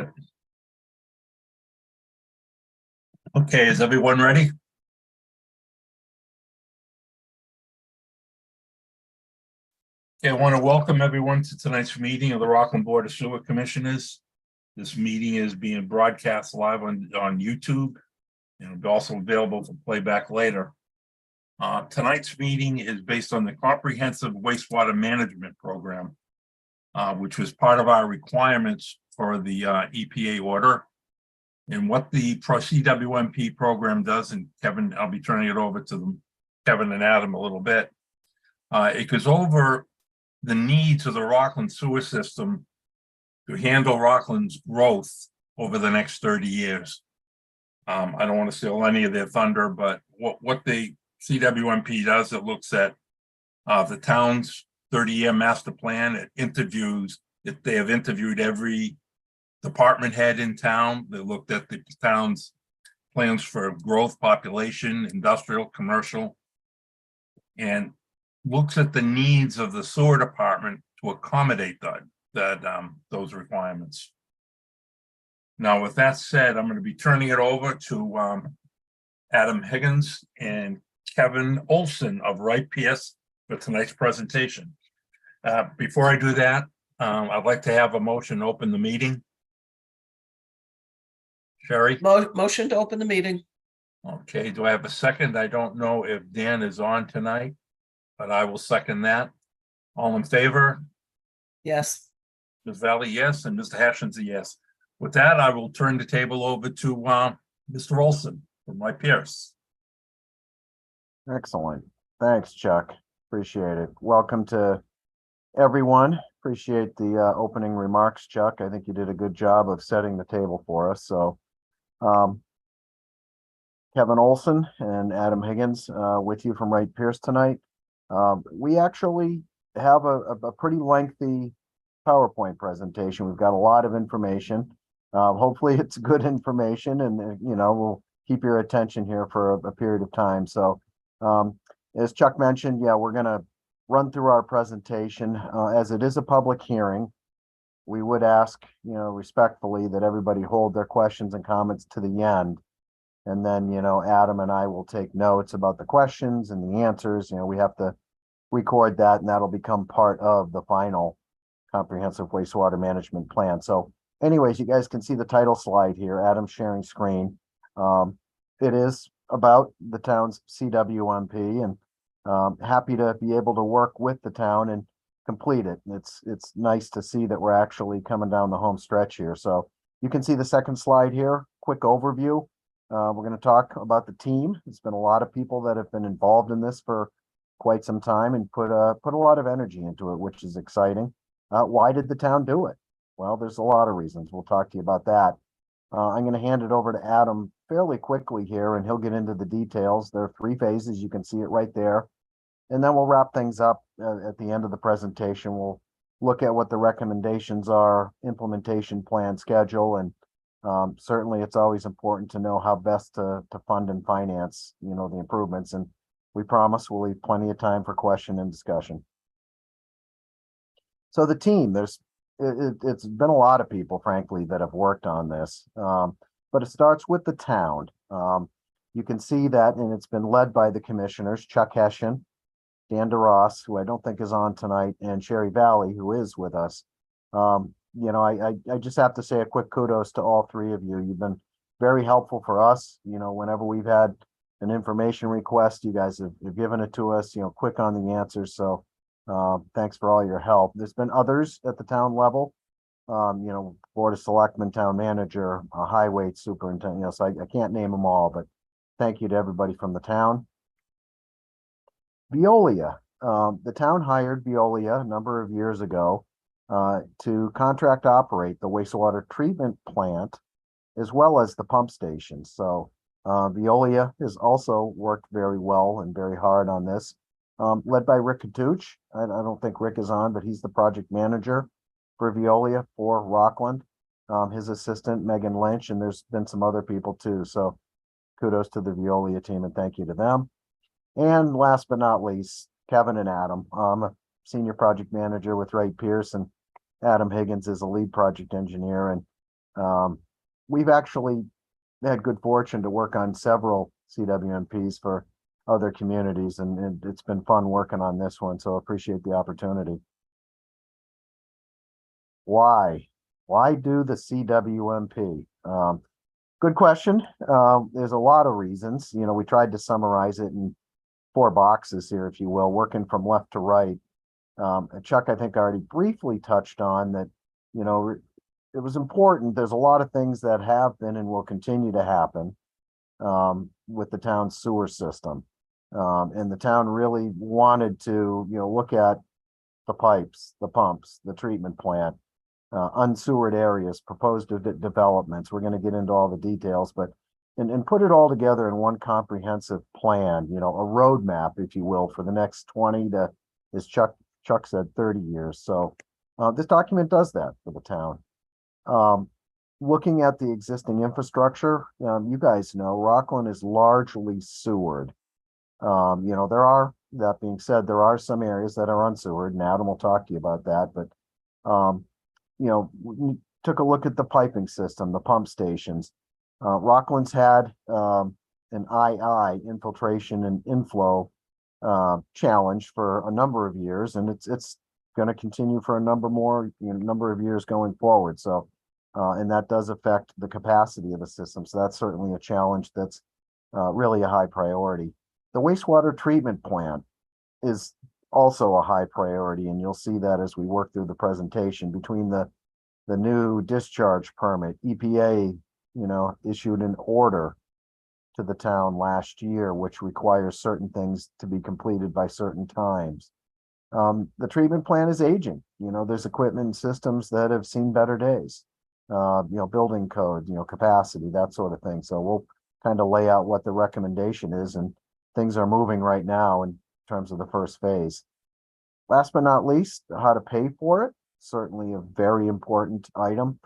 it. Okay, is everyone ready? Okay, I want to welcome everyone to tonight's meeting of the Rockland Board of Sewer Commissioners. This meeting is being broadcast live on YouTube and will be also available for playback later. Tonight's meeting is based on the Comprehensive Wastewater Management Program, which was part of our requirements for the EPA order. And what the CWMP program does, and Kevin, I'll be turning it over to them, Kevin and Adam a little bit. It goes over the needs of the Rockland sewer system to handle Rockland's growth over the next 30 years. I don't want to steal any of their thunder, but what the CWMP does, it looks at the town's 30-year master plan. It interviews, if they have interviewed every department head in town. They looked at the town's plans for growth, population, industrial, commercial, and looks at the needs of the sewer department to accommodate those requirements. Now, with that said, I'm going to be turning it over to Adam Higgins and Kevin Olson of Wright Pierce for tonight's presentation. Before I do that, I'd like to have a motion to open the meeting. Sherry? Motion to open the meeting. Okay, do I have a second? I don't know if Dan is on tonight, but I will second that. All in favor? Yes. Ms. Valley, yes, and Mr. Hashian's a yes. With that, I will turn the table over to Mr. Olson from Wright Pierce. Excellent. Thanks, Chuck. Appreciate it. Welcome to everyone. Appreciate the opening remarks, Chuck. I think you did a good job of setting the table for us. So, Kevin Olson and Adam Higgins with you from Wright Pierce tonight. We actually have a pretty lengthy PowerPoint presentation. We've got a lot of information. Hopefully it's good information, and we'll keep your attention here for a period of time. So as Chuck mentioned, yeah, we're going to run through our presentation. As it is a public hearing, we would ask, respectfully, that everybody hold their questions and comments to the end. And then, Adam and I will take notes about the questions and the answers. We have to record that, and that'll become part of the final comprehensive wastewater management plan. So anyways, you guys can see the title slide here. Adam's sharing screen. It is about the town's CWMP, and happy to be able to work with the town and complete it. It's nice to see that we're actually coming down the home stretch here. So you can see the second slide here, quick overview. We're going to talk about the team. It's been a lot of people that have been involved in this for quite some time and put a lot of energy into it, which is exciting. Why did the town do it? Well, there's a lot of reasons. We'll talk to you about that. I'm going to hand it over to Adam fairly quickly here, and he'll get into the details. There are 3 phases. You can see it right there. And then we'll wrap things up at the end of the presentation. We'll look at what the recommendations are, implementation plan, schedule, and certainly it's always important to know how best to fund and finance, the improvements. And we promise we'll leave plenty of time for question and discussion. So the team, it's been a lot of people, frankly, that have worked on this, but it starts with the town. You can see that, and it's been led by the commissioners, Chuck Hession, Dan DeRoss, who I don't think is on tonight, and Sherry Valley, who is with us. I just have to say a quick kudos to all 3 of you. You've been very helpful for us. Whenever we've had an information request, you guys have given it to us, quick on the answers. So thanks for all your help. There's been others at the town level, Board of Selectmen, town manager, highway superintendent. So I can't name them all, but thank you to everybody from the town. Veolia, the town hired Veolia a number of years ago to contract operate the wastewater treatment plant as well as the pump station. So Veolia has also worked very well and very hard on this, led by Rick Katuch. I don't think Rick is on, but he's the project manager for Veolia for Rockland. His assistant, Megan Lynch, and there's been some other people too. So kudos to the Veolia team and thank you to them. And last but not least, Kevin and Adam. I'm a senior project manager with Wright Pierce, and Adam Higgins is a lead project engineer. And We've actually had good fortune to work on several CWMPs for other communities, and it's been fun working on this one, so appreciate the opportunity. Why? Why do the CWMP? Good question. There's a lot of reasons. You know, we tried to summarize it in 4 boxes here, if you will, working from left to right. And Chuck, I think, already briefly touched on that, you know, it was important. There's a lot of things that have been and will continue to happen with the town's sewer system. And the town really wanted to, you know, look at the pipes, the pumps, the treatment plant, unsewered areas, proposed developments. We're going to get into all the details, but and put it all together in one comprehensive plan, you know, a roadmap, if you will, for the next 20 to, as Chuck said, 30 years. So this document does that for the town. Looking at the existing infrastructure, you guys know Rockland is largely sewered. You know, that being said, there are some areas that are unsewered, and Adam will talk to you about that. But, you know, we took a look at the piping system, the pump stations. Rockland's had an II, infiltration and inflow challenge for a number of years, and it's going to continue for a number of years going forward. So, and that does affect the capacity of the system. So that's certainly a challenge that's really a high priority. The wastewater treatment plant is also a high priority, and you'll see that as we work through the presentation. Between the new discharge permit, EPA, you know, issued an order to the town last year, which requires certain things to be completed by certain times. The treatment plant is aging. You know, there's equipment and systems that have seen better days. You know, building code, you know, capacity, that sort of thing. So we'll kind of lay out what the recommendation is, and things are moving right now in terms of the first phase. Last but not least, how to pay for it. Certainly a very important item.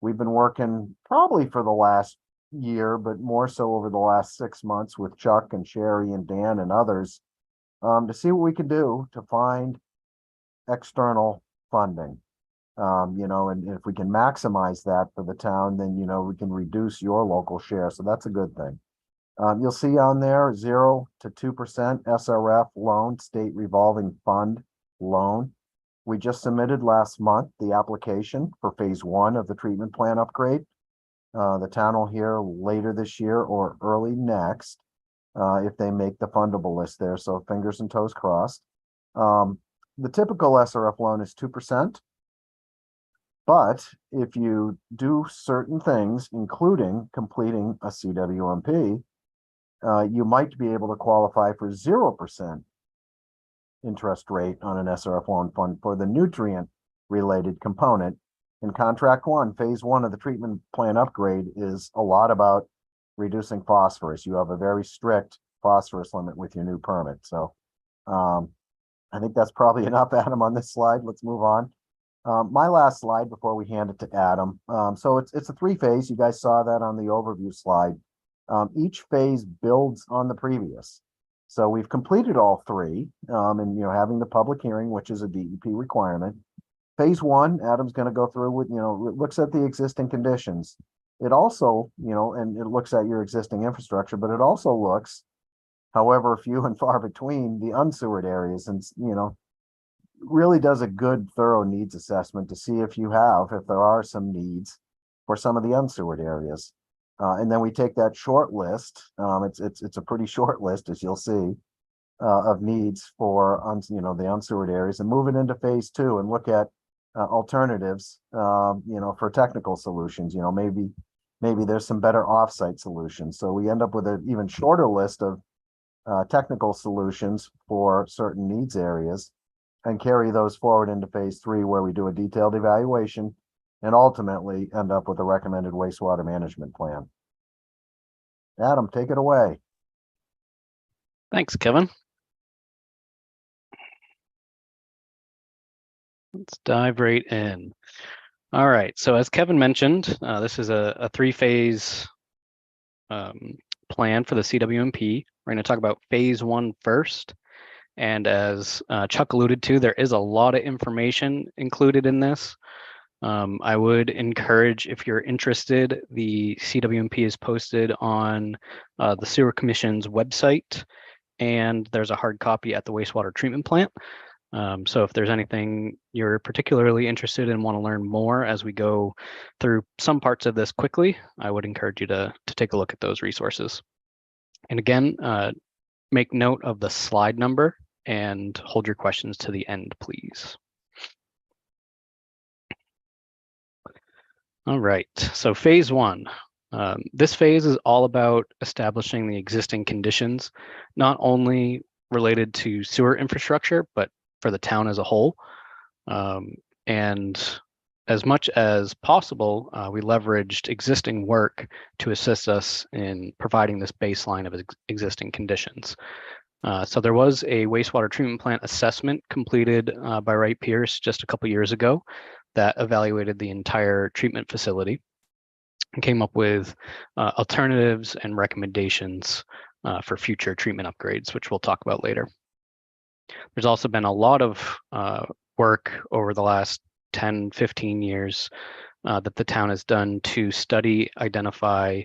We've been working probably for the last year, but more so over the last 6 months with Chuck and Sherry and Dan and others to see what we can do to find external funding. You know, and if we can maximize that for the town, then, you know, we can reduce your local share. So that's a good thing. You'll see on there 0 to 2% SRF loan, state revolving fund loan. We just submitted last month the application for phase 1 of the treatment plant upgrade. The town will hear later this year or early next if they make the fundable list there. So fingers and toes crossed. The typical SRF loan is 2%. But if you do certain things, including completing a CWMP, you might be able to qualify for 0% interest rate on an SRF loan fund for the nutrient related component. In contract 1, phase 1 of the treatment plant upgrade is a lot about reducing phosphorus. You have a very strict phosphorus limit with your new permit. So I think that's probably enough, Adam, on this slide. Let's move on. My last slide before we hand it to Adam. So it's a 3-phase. You guys saw that on the overview slide. Each phase builds on the previous. So we've completed all 3, and, you know, having the public hearing, which is a DEP requirement. Phase 1, Adam's going to go through with, you know, looks at the existing conditions. It also, you know, and it looks at your existing infrastructure, but it also looks, however few and far between, the unsewered areas, and, you know, really does a good thorough needs assessment to see if there are some needs for some of the unsewered areas. And then we take that short list. It's a pretty short list, as you'll see, of needs for you know, the unsewered areas, and move it into phase 2 and look at alternatives, you know, for technical solutions. You know, maybe there's some better offsite solutions. So we end up with an even shorter list of technical solutions for certain needs areas, and carry those forward into phase 3, where we do a detailed evaluation and ultimately end up with a recommended wastewater management plan. Adam, take it away. Thanks, Kevin. Let's dive right in. All right, so as Kevin mentioned, this is a 3-phase plan for the CWMP. We're going to talk about phase 1 first. And as Chuck alluded to, there is a lot of information included in this. I would encourage, if you're interested, the CWMP is posted on the Sewer Commission's website, and there's a hard copy at the wastewater treatment plant. So if there's anything you're particularly interested in, want to learn more as we go through some parts of this quickly, I would encourage you to take a look at those resources. And again, make note of the slide number and hold your questions to the end, please. All right, so phase one. This phase is all about establishing the existing conditions, not only related to sewer infrastructure, but for the town as a whole. And as much as possible, we leveraged existing work to assist us in providing this baseline of existing conditions. So there was a wastewater treatment plant assessment completed by Wright Pierce just a couple years ago that evaluated the entire treatment facility and came up with alternatives and recommendations for future treatment upgrades, which we'll talk about later. There's also been a lot of work over the last 10, 15 years that the town has done to study, identify,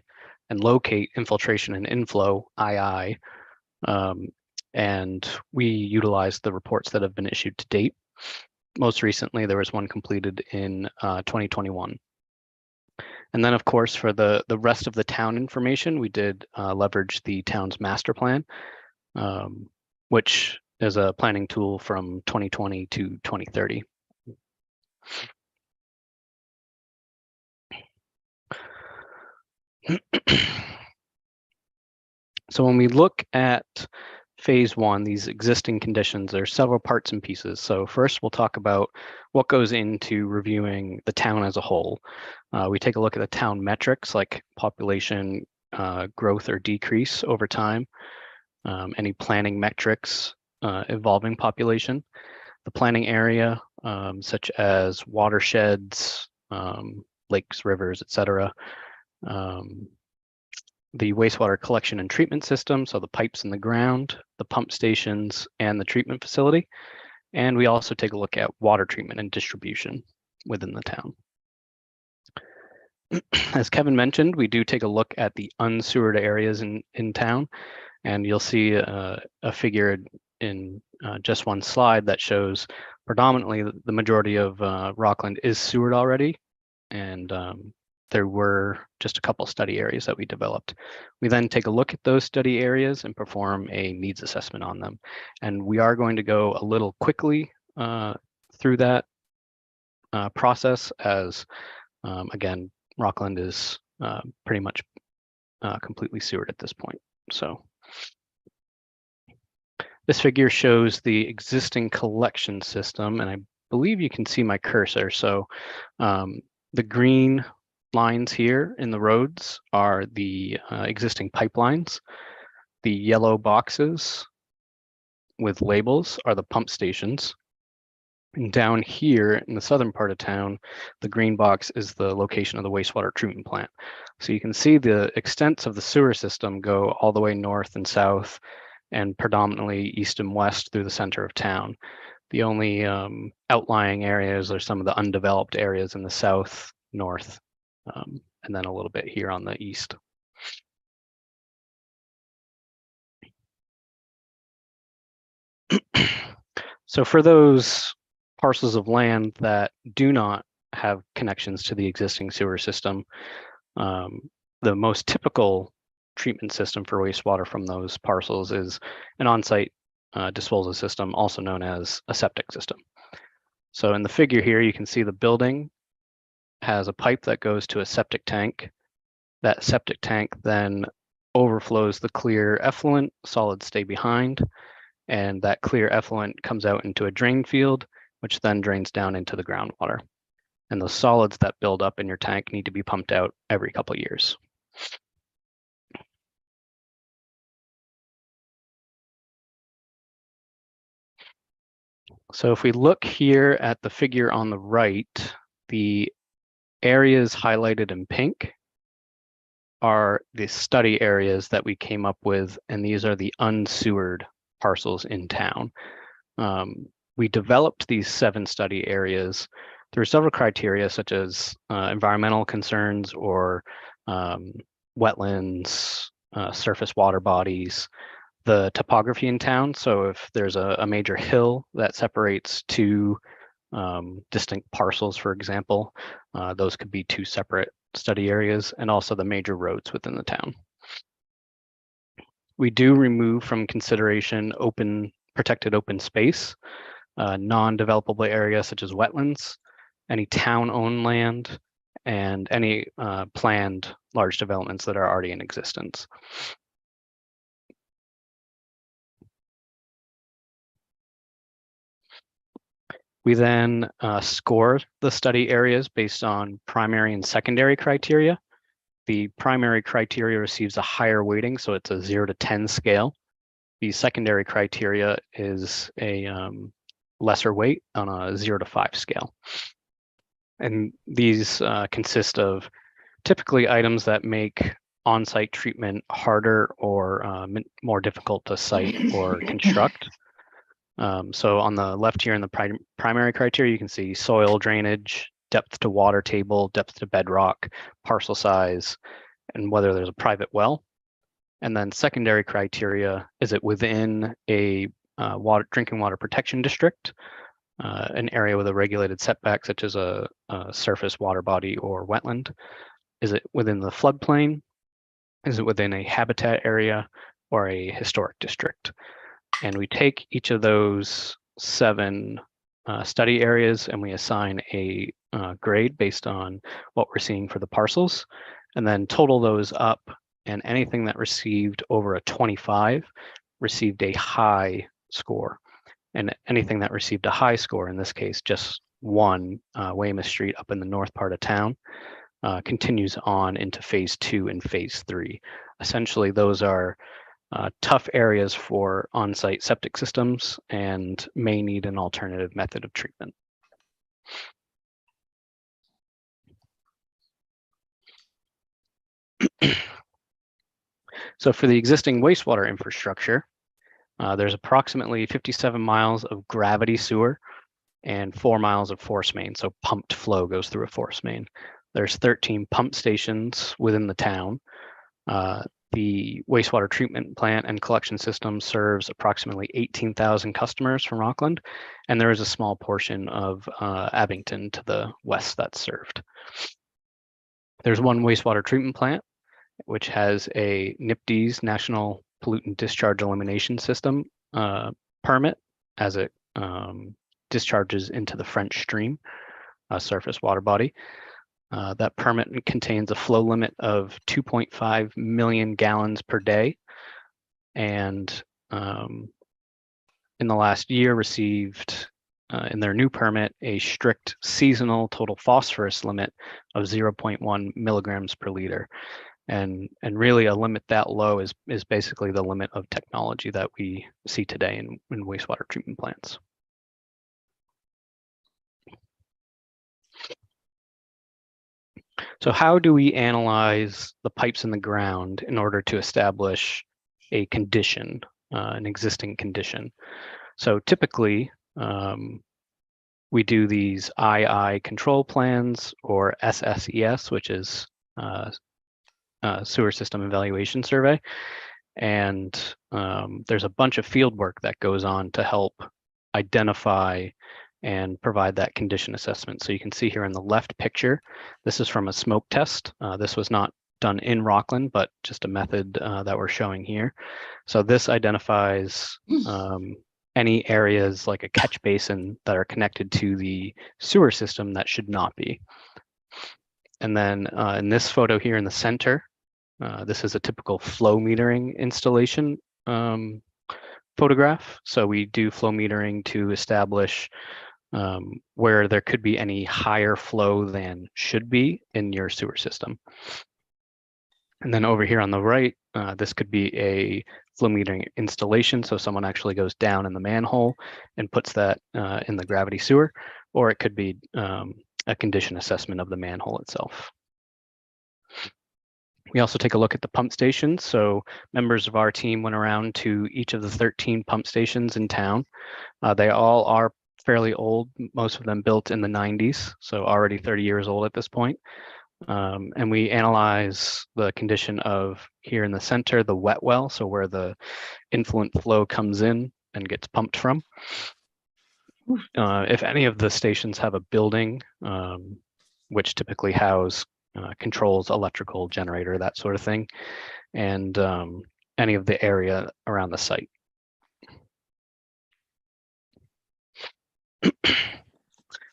and locate infiltration and inflow, II, and we utilize the reports that have been issued to date. Most recently, there was one completed in 2021. And then, of course, for the rest of the town information, we did leverage the town's master plan, which is a planning tool from 2020 to 2030. So when we look at phase one, these existing conditions, there are several parts and pieces. So first, we'll talk about what goes into reviewing the town as a whole. We take a look at the town metrics like population growth or decrease over time, any planning metrics involving population, the planning area, such as watersheds, lakes, rivers, etc. The wastewater collection and treatment system, so the pipes in the ground, the pump stations, and the treatment facility. And we also take a look at water treatment and distribution within the town. As Kevin mentioned, we do take a look at the unsewered areas in town, and you'll see a figure in just one slide that shows predominantly the majority of Rockland is sewered already, and there were just a couple study areas that we developed. We then take a look at those study areas and perform a needs assessment on them. And we are going to go a little quickly through that process as, again, Rockland is pretty much completely sewered at this point. So this figure shows the existing collection system, and I believe you can see my cursor. So the green lines here in the roads are the existing pipelines. The yellow boxes with labels are the pump stations. And down here in the southern part of town, the green box is the location of the wastewater treatment plant. So you can see the extents of the sewer system go all the way north and south and predominantly east and west through the center of town. The only outlying areas are some of the undeveloped areas in the south, north, and then a little bit here on the east. So for those parcels of land that do not have connections to the existing sewer system, the most typical treatment system for wastewater from those parcels is an on-site disposal system, also known as a septic system. So in the figure here, you can see the building has a pipe that goes to a septic tank. That septic tank then overflows the clear effluent, solids stay behind, and that clear effluent comes out into a drain field, which then drains down into the groundwater. And the solids that build up in your tank need to be pumped out every couple of years. So if we look here at the figure on the right, the areas highlighted in pink are the study areas that we came up with, and these are the unsewered parcels in town. We developed these 7 study areas there are several criteria such as environmental concerns or wetlands, surface water bodies, the topography in town. So if there's a major hill that separates two distinct parcels, for example, those could be two separate study areas, and also the major roads within the town. We do remove from consideration protected open space, non-developable areas such as wetlands, any town-owned land, and any planned large developments that are already in existence. We then score the study areas based on primary and secondary criteria. The primary criteria receives a higher weighting, so it's a 0 to 10 scale. The secondary criteria is a lesser weight on a 0 to 5 scale. And these consist of typically items that make on-site treatment harder or more difficult to site or construct. So on the left here in the primary criteria, you can see soil drainage, depth to water table, depth to bedrock, parcel size, and whether there's a private well. And then secondary criteria, is it within a drinking water protection district, an area with a regulated setback such as a surface water body or wetland? Is it within the floodplain? Is it within a habitat area or a historic district? And we take each of those 7 study areas and we assign a grade based on what we're seeing for the parcels, and then total those up, and anything that received over a 25 received a high score. And anything that received a high score, in this case just 1, Weymouth Street up in the north part of town, continues on into phase 2 and phase 3. Essentially, those are tough areas for on-site septic systems and may need an alternative method of treatment. So for the existing wastewater infrastructure, there's approximately 57 miles of gravity sewer and 4 miles of force main. So pumped flow goes through a force main. There's 13 pump stations within the town. The wastewater treatment plant and collection system serves approximately 18,000 customers from Rockland, and there is a small portion of Abington to the west that's served. There's one wastewater treatment plant, which has a NIPD's National Pollutant Discharge Elimination System permit as it discharges into the French Stream, a surface water body. That permit contains a flow limit of 2.5 million gallons per day, and in the last year received in their new permit a strict seasonal total phosphorus limit of 0.1 milligrams per liter. And really a limit that low is basically the limit of technology that we see today in wastewater treatment plants. So how do we analyze the pipes in the ground in order to establish a condition, an existing condition? So typically, we do these II control plans, or SSES, which is Sewer System Evaluation Survey. And there's a bunch of field work that goes on to help identify and provide that condition assessment. So you can see here in the left picture, this is from a smoke test. This was not done in Rockland, but just a method that we're showing here. So this identifies any areas like a catch basin that are connected to the sewer system that should not be. And then in this photo here in the center, this is a typical flow metering installation photograph. So we do flow metering to establish where there could be any higher flow than should be in your sewer system. And then over here on the right, this could be a flow metering installation. So someone actually goes down in the manhole and puts that in the gravity sewer, or it could be a condition assessment of the manhole itself. We also take a look at the pump stations. So members of our team went around to each of the 13 pump stations in town. They all are fairly old, most of them built in the 90s, so already 30 years old at this point. And we analyze the condition of here in the center, the wet well, so where the influent flow comes in and gets pumped from. If any of the stations have a building, which typically house controls, electrical generator, that sort of thing, and any of the area around the site.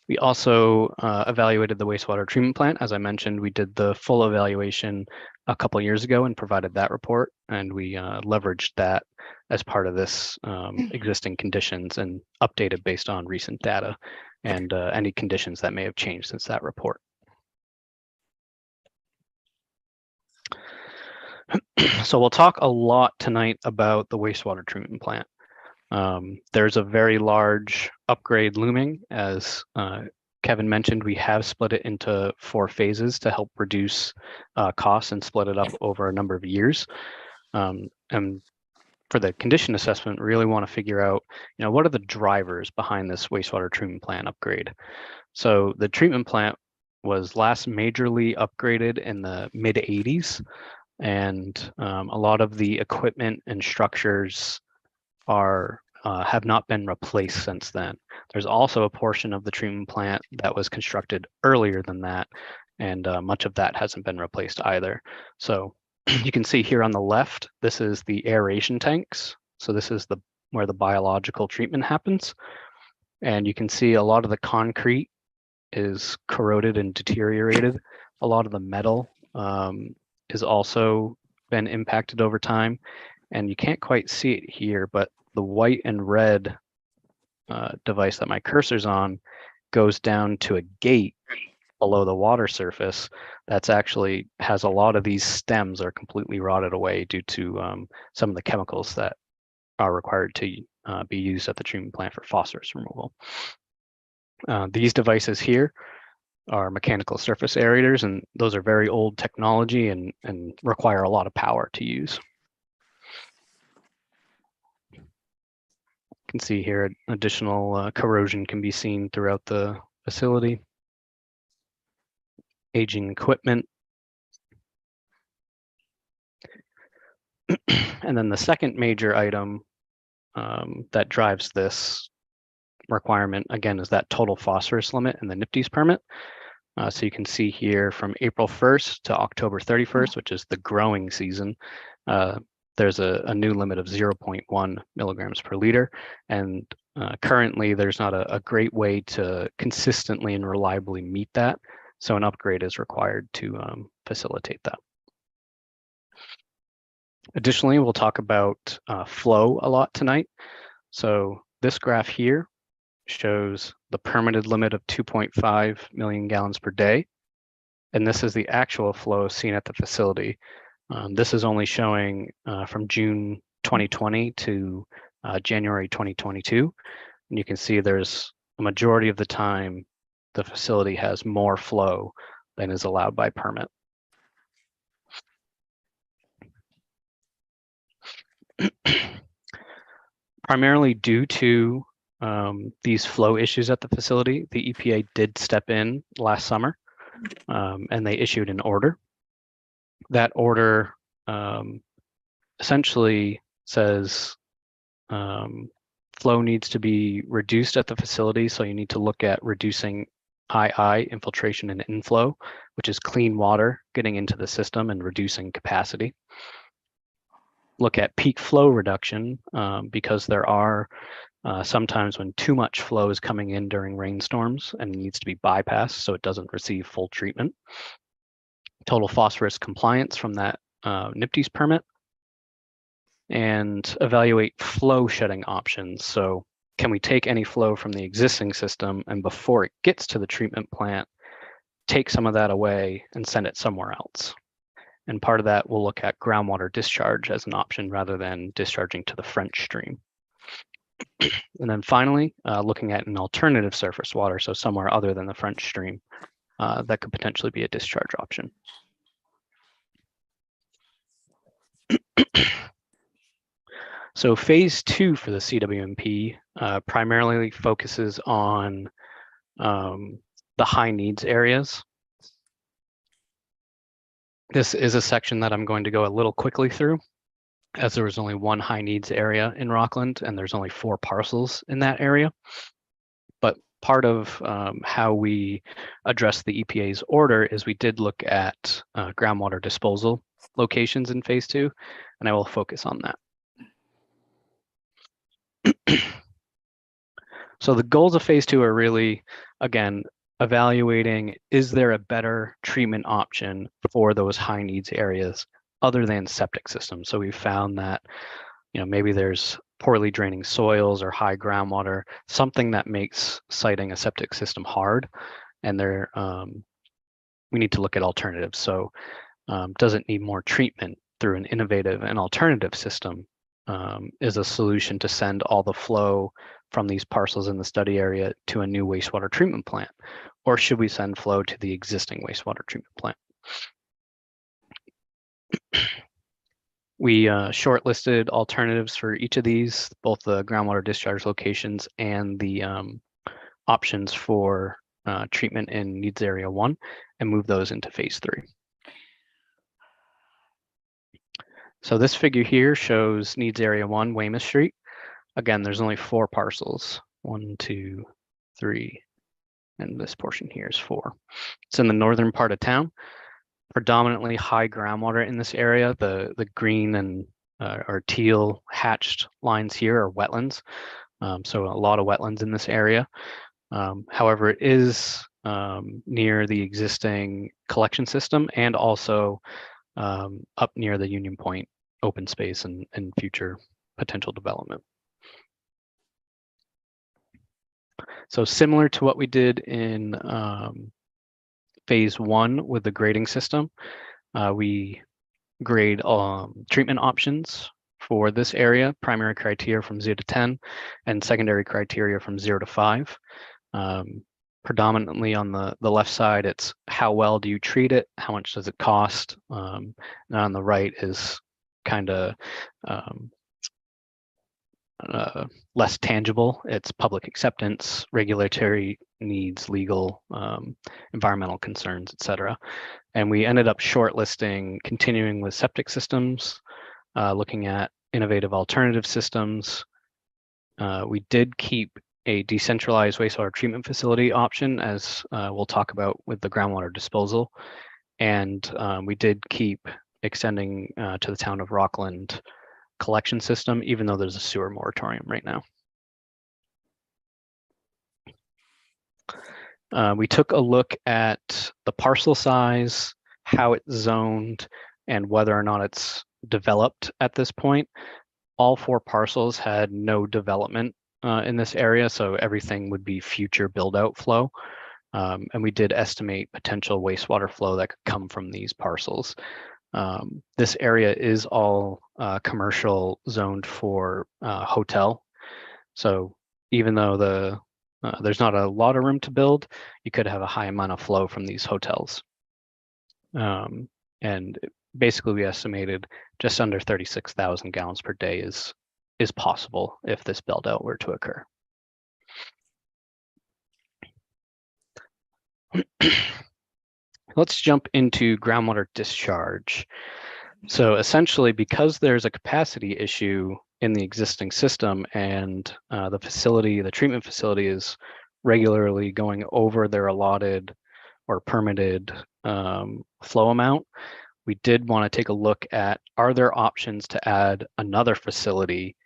We also evaluated the wastewater treatment plant. As I mentioned, we did the full evaluation a couple years ago and provided that report, and we leveraged that as part of this existing conditions and updated based on recent data and any conditions that may have changed since that report. So we'll talk a lot tonight about the wastewater treatment plant. There's a very large upgrade looming. As Kevin mentioned, we have split it into 4 phases to help reduce costs and split it up over a number of years. And for the condition assessment, really want to figure out, what are the drivers behind this wastewater treatment plant upgrade? So the treatment plant was last majorly upgraded in the mid 80s. And a lot of the equipment and structures have not been replaced since then. There's also a portion of the treatment plant that was constructed earlier than that, and much of that hasn't been replaced either. So you can see here on the left, this is the aeration tanks. So this is where the biological treatment happens. And you can see a lot of the concrete is corroded and deteriorated. A lot of the metal is also been impacted over time. And you can't quite see it here, but the white and red device that my cursor's on goes down to a gate below the water surface that's actually has a lot of these stems are completely rotted away due to some of the chemicals that are required to be used at the treatment plant for phosphorus removal. These devices here are mechanical surface aerators, and those are very old technology and require a lot of power to use. You can see here additional corrosion can be seen throughout the facility. Aging equipment. And then the second major item that drives this requirement, again, is that total phosphorus limit in the NPDES permit. So you can see here from April 1st to October 31st, which is the growing season, there's a new limit of 0.1 milligrams per liter. And currently there's not a great way to consistently and reliably meet that. So an upgrade is required to facilitate that. Additionally, we'll talk about flow a lot tonight. So this graph here shows the permitted limit of 2.5 million gallons per day. And this is the actual flow seen at the facility. This is only showing from June 2020 to January 2022. And you can see there's a majority of the time the facility has more flow than is allowed by permit. Primarily due to these flow issues at the facility, the EPA did step in last summer and they issued an order. That order essentially says flow needs to be reduced at the facility, so you need to look at reducing II, infiltration and inflow, which is clean water getting into the system and reducing capacity. Look at peak flow reduction because there are sometimes when too much flow is coming in during rainstorms and needs to be bypassed so it doesn't receive full treatment. Total phosphorus compliance from that NPDES permit, and evaluate flow shedding options. So can we take any flow from the existing system and before it gets to the treatment plant, take some of that away and send it somewhere else? And part of that, we'll look at groundwater discharge as an option rather than discharging to the French stream. And then finally, looking at an alternative surface water, so somewhere other than the French stream, that could potentially be a discharge option. So phase 2 for the CWMP primarily focuses on the high needs areas. This is a section that I'm going to go a little quickly through, as there was only one high needs area in Rockland and there's only 4 parcels in that area. But part of how we address the EPA's order is we did look at groundwater disposal locations in phase 2, and I will focus on that. So the goals of phase 2 are really, again, evaluating, is there a better treatment option for those high needs areas other than septic systems? So we found that, maybe there's poorly draining soils or high groundwater, something that makes siting a septic system hard, and we need to look at alternatives. So does it need more treatment through an innovative and alternative system? Is a solution to send all the flow from these parcels in the study area to a new wastewater treatment plant? Or should we send flow to the existing wastewater treatment plant? We shortlisted alternatives for each of these, both the groundwater discharge locations and the options for treatment in needs area 1, and moved those into phase 3. So this figure here shows needs area 1, Weymouth Street. Again, there's only 4 parcels, 1, 2, 3, and this portion here is 4. It's in the northern part of town, predominantly high groundwater in this area. The green and or teal hatched lines here are wetlands, so a lot of wetlands in this area. However, it is near the existing collection system and also up near the Union Point open space and future potential development. So similar to what we did in phase 1 with the grading system, we grade treatment options for this area, primary criteria from 0 to 10, and secondary criteria from 0 to 5. Predominantly on the left side, it's how well do you treat it, how much does it cost, and on the right is kind of less tangible. It's public acceptance, regulatory needs, legal, environmental concerns, etc. And we ended up shortlisting, continuing with septic systems, looking at innovative alternative systems. We did keep a decentralized wastewater treatment facility option, as we'll talk about with the groundwater disposal. And we did keep extending to the town of Rockland collection system, even though there's a sewer moratorium right now. We took a look at the parcel size, how it's zoned, and whether or not it's developed at this point. All 4 parcels had no development in this area, so everything would be future build-out flow. And we did estimate potential wastewater flow that could come from these parcels. This area is all commercial zoned for hotel. So even though there's not a lot of room to build, you could have a high amount of flow from these hotels. And basically we estimated just under 36,000 gallons per day is possible if this build out were to occur. Let's jump into groundwater discharge. So essentially, because there's a capacity issue in the existing system and the treatment facility is regularly going over their allotted or permitted flow amount, we did want to take a look at, are there options to add another facility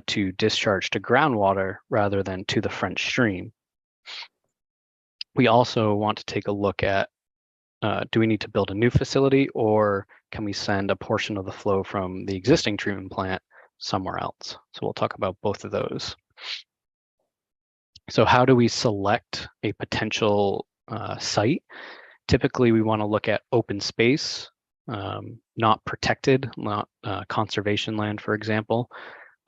to discharge to groundwater rather than to the French stream? We also want to take a look at, do we need to build a new facility, or can we send a portion of the flow from the existing treatment plant somewhere else? So we'll talk about both of those. So how do we select a potential site? Typically, we want to look at open space, not protected, not conservation land, for example.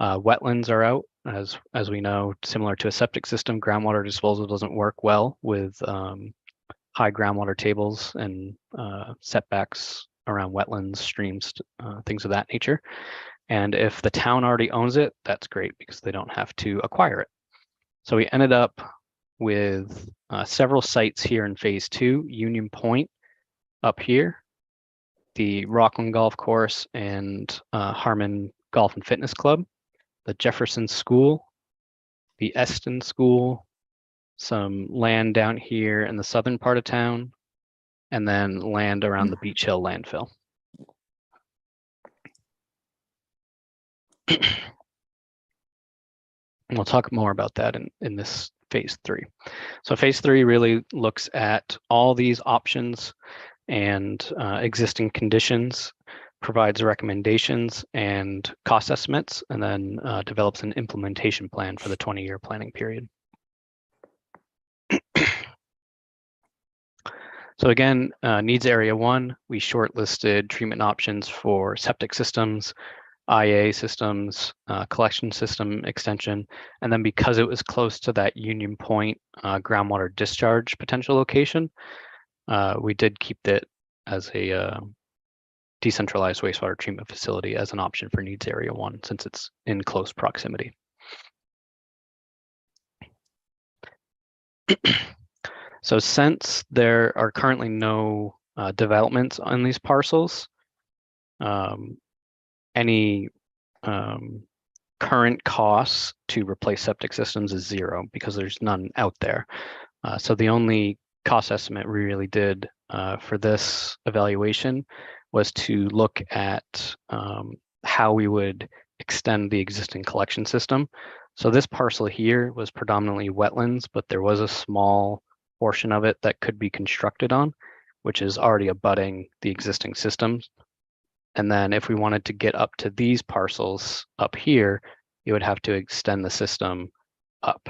Wetlands are out, as we know, similar to a septic system. Groundwater disposal doesn't work well with high groundwater tables and setbacks around wetlands, streams, things of that nature. And if the town already owns it, that's great because they don't have to acquire it. So we ended up with several sites here in phase 2, Union Point up here, the Rockland Golf Course and Harmon Golf and Fitness Club, the Jefferson School, the Eston School, some land down here in the southern part of town, and then land around the Beach Hill landfill. And we'll talk more about that in this phase 3. So phase 3 really looks at all these options and existing conditions, provides recommendations and cost estimates, and then develops an implementation plan for the 20-year planning period. So again, needs area 1, we shortlisted treatment options for septic systems, IA systems, collection system extension, and then because it was close to that Union Point groundwater discharge potential location, we did keep it as a decentralized wastewater treatment facility as an option for needs area 1 since it's in close proximity. So since there are currently no developments on these parcels, any current costs to replace septic systems is 0 because there's none out there. So the only cost estimate we really did for this evaluation was to look at how we would extend the existing collection system. So this parcel here was predominantly wetlands, but there was a small portion of it that could be constructed on, which is already abutting the existing systems. And then if we wanted to get up to these parcels up here, you would have to extend the system up.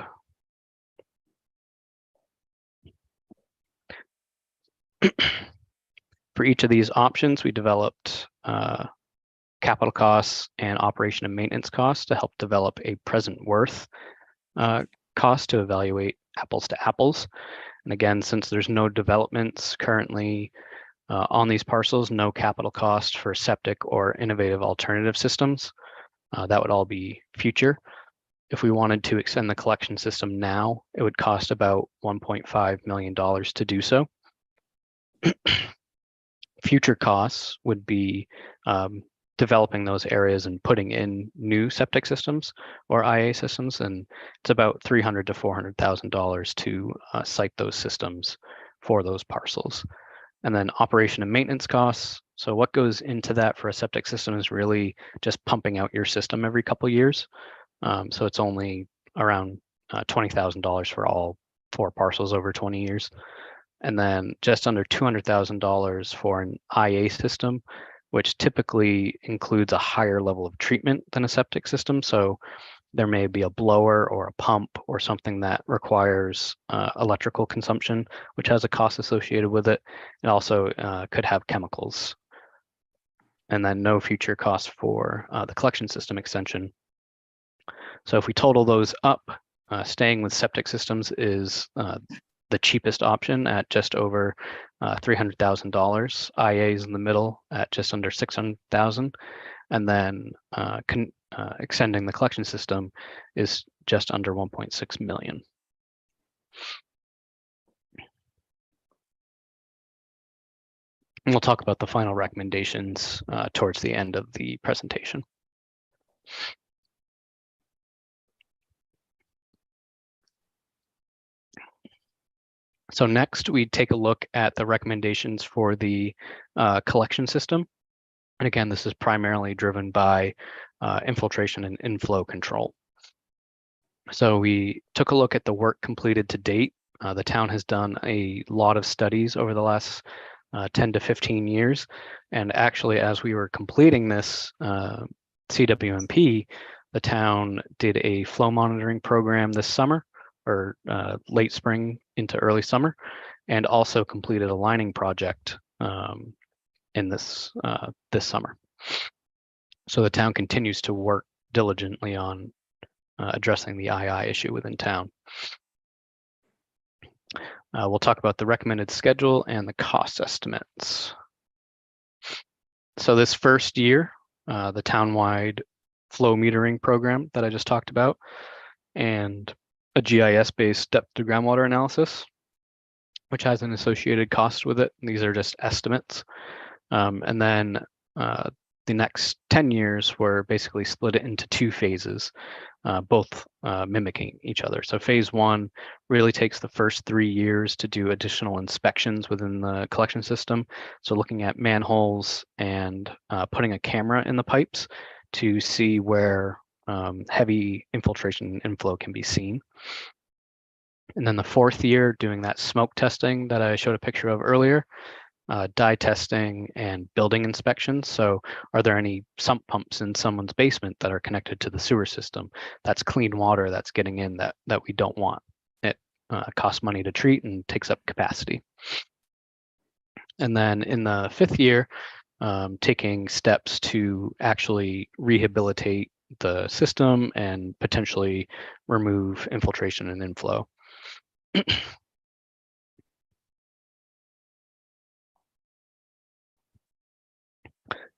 For each of these options, we developed capital costs and operation and maintenance costs to help develop a present worth cost to evaluate apples to apples. And again, since there's no developments currently on these parcels, no capital cost for septic or innovative alternative systems. That would all be future. If we wanted to extend the collection system now, it would cost about $1.5 million to do so. Future costs would be developing those areas and putting in new septic systems or IA systems, and it's about $300,000 to $400,000 to site those systems for those parcels. And then operation and maintenance costs. So what goes into that for a septic system is really just pumping out your system every couple of years. So it's only around $20,000 for all 4 parcels over 20 years. And then just under $200,000 for an IA system, which typically includes a higher level of treatment than a septic system. So there may be a blower or a pump or something that requires electrical consumption, which has a cost associated with it. It also could have chemicals. And then no future costs for the collection system extension. So if we total those up, staying with septic systems is the cheapest option at just over $300,000. IA is in the middle at just under $600,000. And then extending the collection system is just under 1.6 million. And we'll talk about the final recommendations towards the end of the presentation. So next, we take a look at the recommendations for the collection system. And again, this is primarily driven by infiltration and inflow control. So we took a look at the work completed to date. The town has done a lot of studies over the last 10 to 15 years. And actually, as we were completing this CWMP, the town did a flow monitoring program this summer, or late spring into early summer, and also completed a lining project in this summer. So the town continues to work diligently on addressing the II issue within town. We'll talk about the recommended schedule and the cost estimates. So this first year, the townwide flow metering program that I just talked about, and a GIS-based depth to groundwater analysis, which has an associated cost with it. These are just estimates. And then the next 10 years, we're basically split it into 2 phases, both mimicking each other. So phase 1 really takes the first 3 years to do additional inspections within the collection system. So looking at manholes and putting a camera in the pipes to see where heavy infiltration and inflow can be seen. And then the 4th year, doing that smoke testing that I showed a picture of earlier, dye testing and building inspections. So are there any sump pumps in someone's basement that are connected to the sewer system? That's clean water that's getting in that we don't want. It costs money to treat and takes up capacity. And then in the 5th year, taking steps to actually rehabilitate the system and potentially remove infiltration and inflow.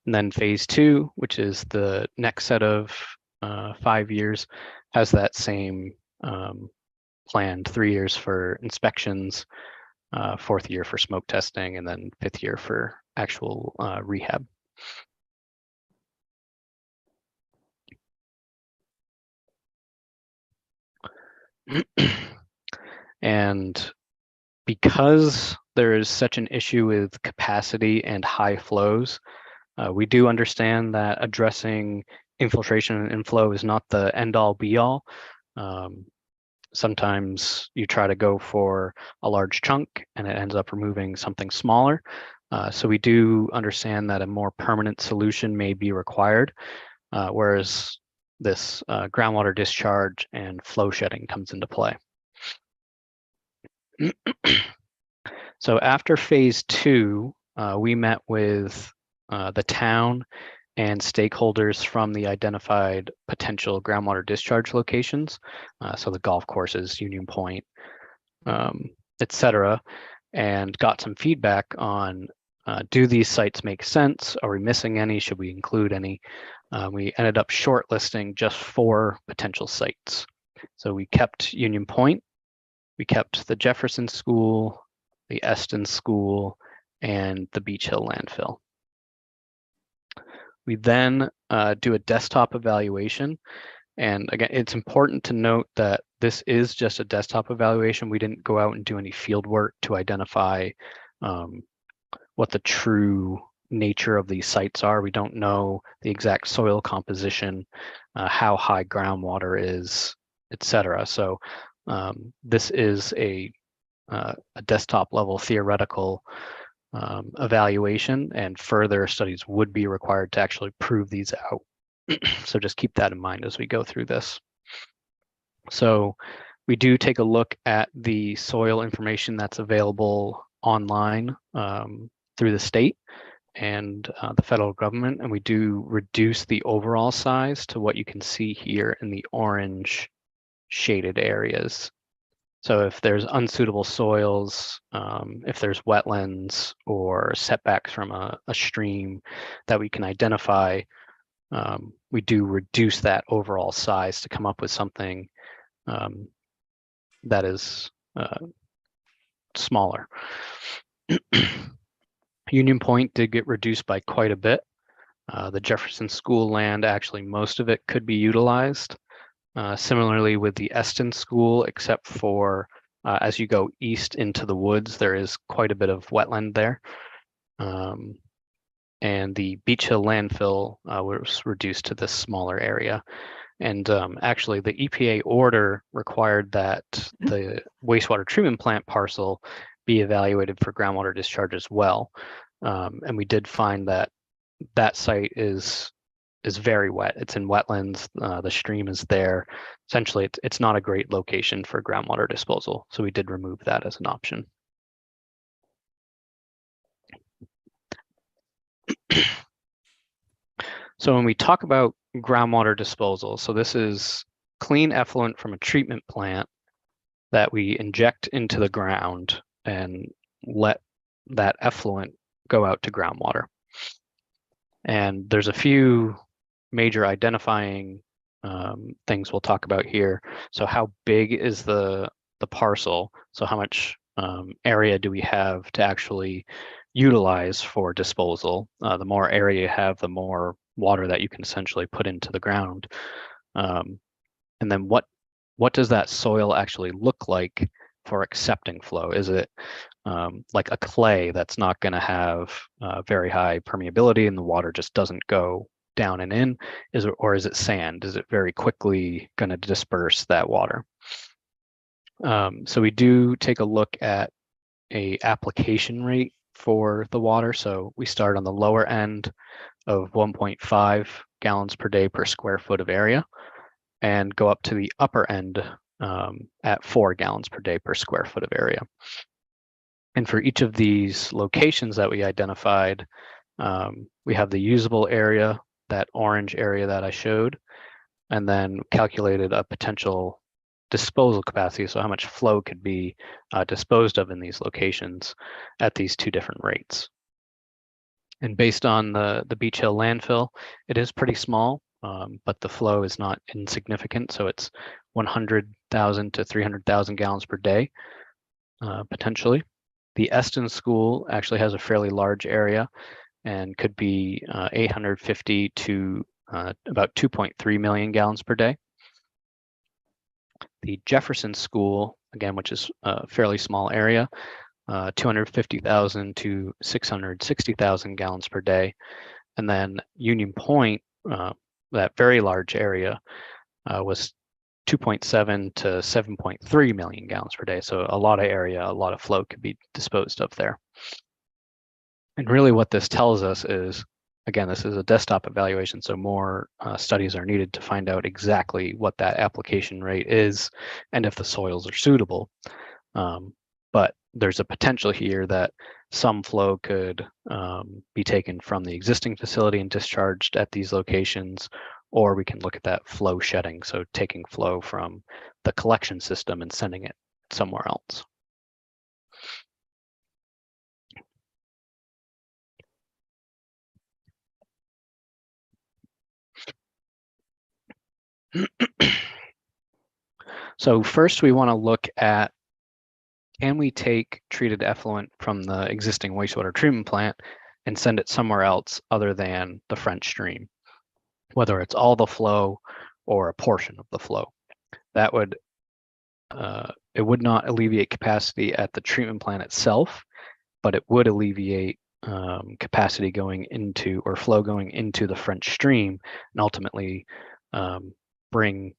And then phase 2, which is the next set of 5 years, has that same planned 3 years for inspections, 4th year for smoke testing, and then 5th year for actual rehab. And because there is such an issue with capacity and high flows, we do understand that addressing infiltration and inflow is not the end-all be-all. Sometimes you try to go for a large chunk and it ends up removing something smaller. So we do understand that a more permanent solution may be required, whereas this groundwater discharge and flow shedding comes into play. So after phase 2, we met with the town and stakeholders from the identified potential groundwater discharge locations, so the golf courses, Union Point, etc., and got some feedback on do these sites make sense? Are we missing any? Should we include any? We ended up shortlisting just 4 potential sites. So we kept Union Point, we kept the Jefferson School, the Eston School, and the Beach Hill landfill. We then do a desktop evaluation. And again, it's important to note that this is just a desktop evaluation. We didn't go out and do any field work to identify what the true nature of these sites are. We don't know the exact soil composition, how high groundwater is, etc. So this is a desktop level theoretical evaluation, and further studies would be required to actually prove these out. So just keep that in mind as we go through this. So we do take a look at the soil information that's available online through the state and the federal government, and we do reduce the overall size to what you can see here in the orange shaded areas. So if there's unsuitable soils, if there's wetlands or setbacks from a stream that we can identify, we do reduce that overall size to come up with something that is smaller. Union Point did get reduced by quite a bit. The Jefferson School land, actually most of it could be utilized. Similarly with the Eston School, except for as you go east into the woods, there is quite a bit of wetland there. And the Beach Hill landfill was reduced to this smaller area. And actually the EPA order required that the wastewater treatment plant parcel be evaluated for groundwater discharge as well. And we did find that that site is very wet. It's in wetlands. The stream is there. Essentially, it's not a great location for groundwater disposal. So we did remove that as an option. So when we talk about groundwater disposal, so this is clean effluent from a treatment plant that we inject into the ground and let that effluent go out to groundwater. And there's a few major identifying things we'll talk about here. So how big is the parcel? So how much area do we have to actually utilize for disposal? The more area you have, the more water that you can essentially put into the ground. And then what does that soil actually look like for accepting flow? Is it like a clay that's not going to have very high permeability and the water just doesn't go down and in? Or is it sand? Is it very quickly going to disperse that water? So we do take a look at a application rate for the water. So we start on the lower end of 1.5 gallons per day per square foot of area, and go up to the upper end at 4 gallons per day per square foot of area. And for each of these locations that we identified, we have the usable area, that orange area that I showed, and then calculated a potential disposal capacity, so how much flow could be disposed of in these locations at these two different rates. And based on the Beach Hill landfill, it is pretty small, but the flow is not insignificant. So it's 100,000 to 300,000 gallons per day, potentially. The Eston School actually has a fairly large area and could be 850 to about 2.3 million gallons per day. The Jefferson School, again, which is a fairly small area, 250,000 to 660,000 gallons per day. And then Union Point, that very large area, was 2.7 to 7.3 million gallons per day. So a lot of area, a lot of flow could be disposed of there. And really what this tells us is, again, this is a desktop evaluation, so more studies are needed to find out exactly what that application rate is and if the soils are suitable. But there's a potential here that some flow could be taken from the existing facility and discharged at these locations, or we can look at that flow shedding, so taking flow from the collection system and sending it somewhere else. So first we want to look at, can we take treated effluent from the existing wastewater treatment plant and send it somewhere else other than the French stream, whether it's all the flow or a portion of the flow? That would, it would not alleviate capacity at the treatment plant itself, but it would alleviate capacity going into, or flow going into, the French stream, and ultimately bring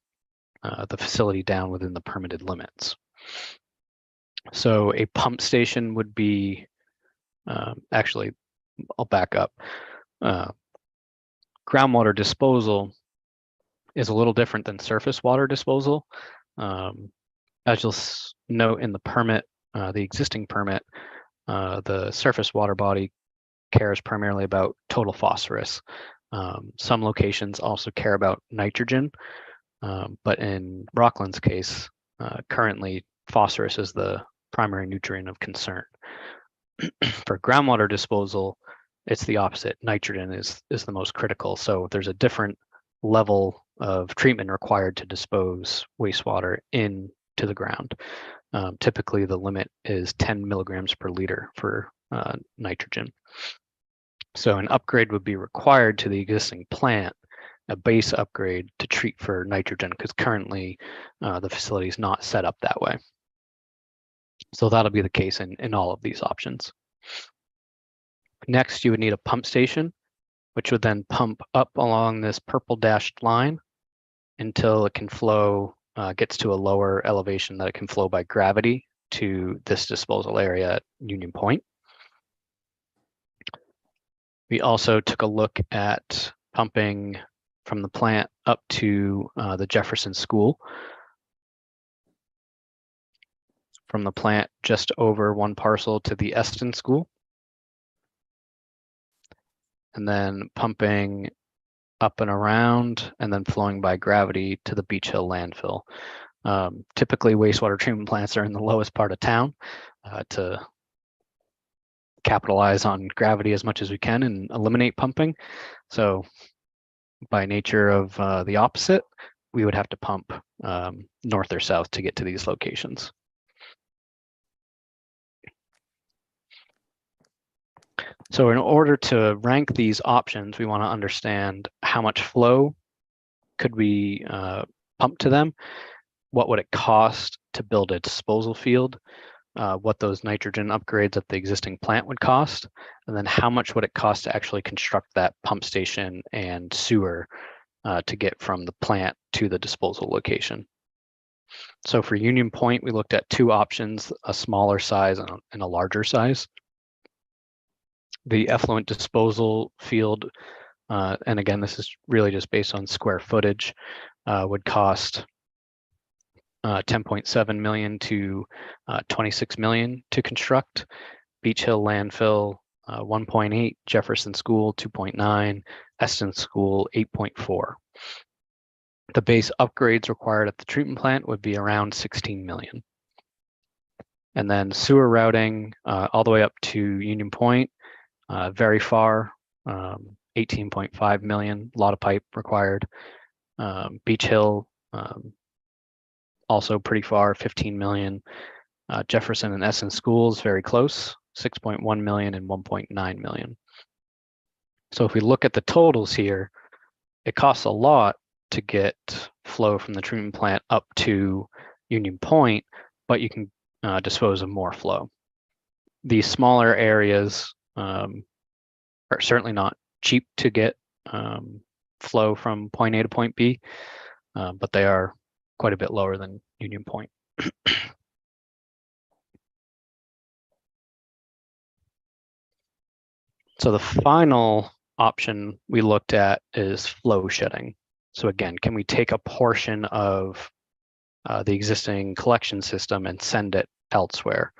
the facility down within the permitted limits. So a pump station would be, actually, I'll back up. Groundwater disposal is a little different than surface water disposal. As you'll note in the permit, the existing permit, the surface water body cares primarily about total phosphorus. Some locations also care about nitrogen, but in Rockland's case, currently phosphorus is the primary nutrient of concern. For groundwater disposal, it's the opposite. Nitrogen is the most critical. So there's a different level of treatment required to dispose wastewater into the ground. Typically, the limit is 10 milligrams per liter for nitrogen. So an upgrade would be required to the existing plant, a base upgrade to treat for nitrogen, because currently the facility is not set up that way. So that'll be the case in all of these options. Next, you would need a pump station, which would then pump up along this purple dashed line until it can flow, gets to a lower elevation that it can flow by gravity to this disposal area at Union Point. We also took a look at pumping from the plant up to the Jefferson School. From the plant just over one parcel to the Eston School. And then pumping up and around and then flowing by gravity to the Beach Hill landfill. Typically, wastewater treatment plants are in the lowest part of town to capitalize on gravity as much as we can and eliminate pumping. So by nature of the opposite, we would have to pump north or south to get to these locations. So in order to rank these options, we want to understand how much flow could we pump to them, what would it cost to build a disposal field, what those nitrogen upgrades at the existing plant would cost, and then how much would it cost to actually construct that pump station and sewer to get from the plant to the disposal location. So for Union Point, we looked at two options, a smaller size and a larger size. The effluent disposal field, and again, this is really just based on square footage, would cost 10.7 million to 26 million to construct. Beach Hill landfill 1.8, Jefferson School 2.9, Eston School 8.4. The base upgrades required at the treatment plant would be around 16 million. And then sewer routing all the way up to Union Point, very far, 18.5 million, a lot of pipe required. Beach Hill, also pretty far, 15 million. Jefferson and Esson schools, very close, 6.1 million and 1.9 million. So if we look at the totals here, it costs a lot to get flow from the treatment plant up to Union Point, but you can dispose of more flow. These smaller areas are certainly not cheap to get flow from point A to point B, but they are quite a bit lower than Union Point. So the final option we looked at is flow shedding. So again, can we take a portion of the existing collection system and send it elsewhere?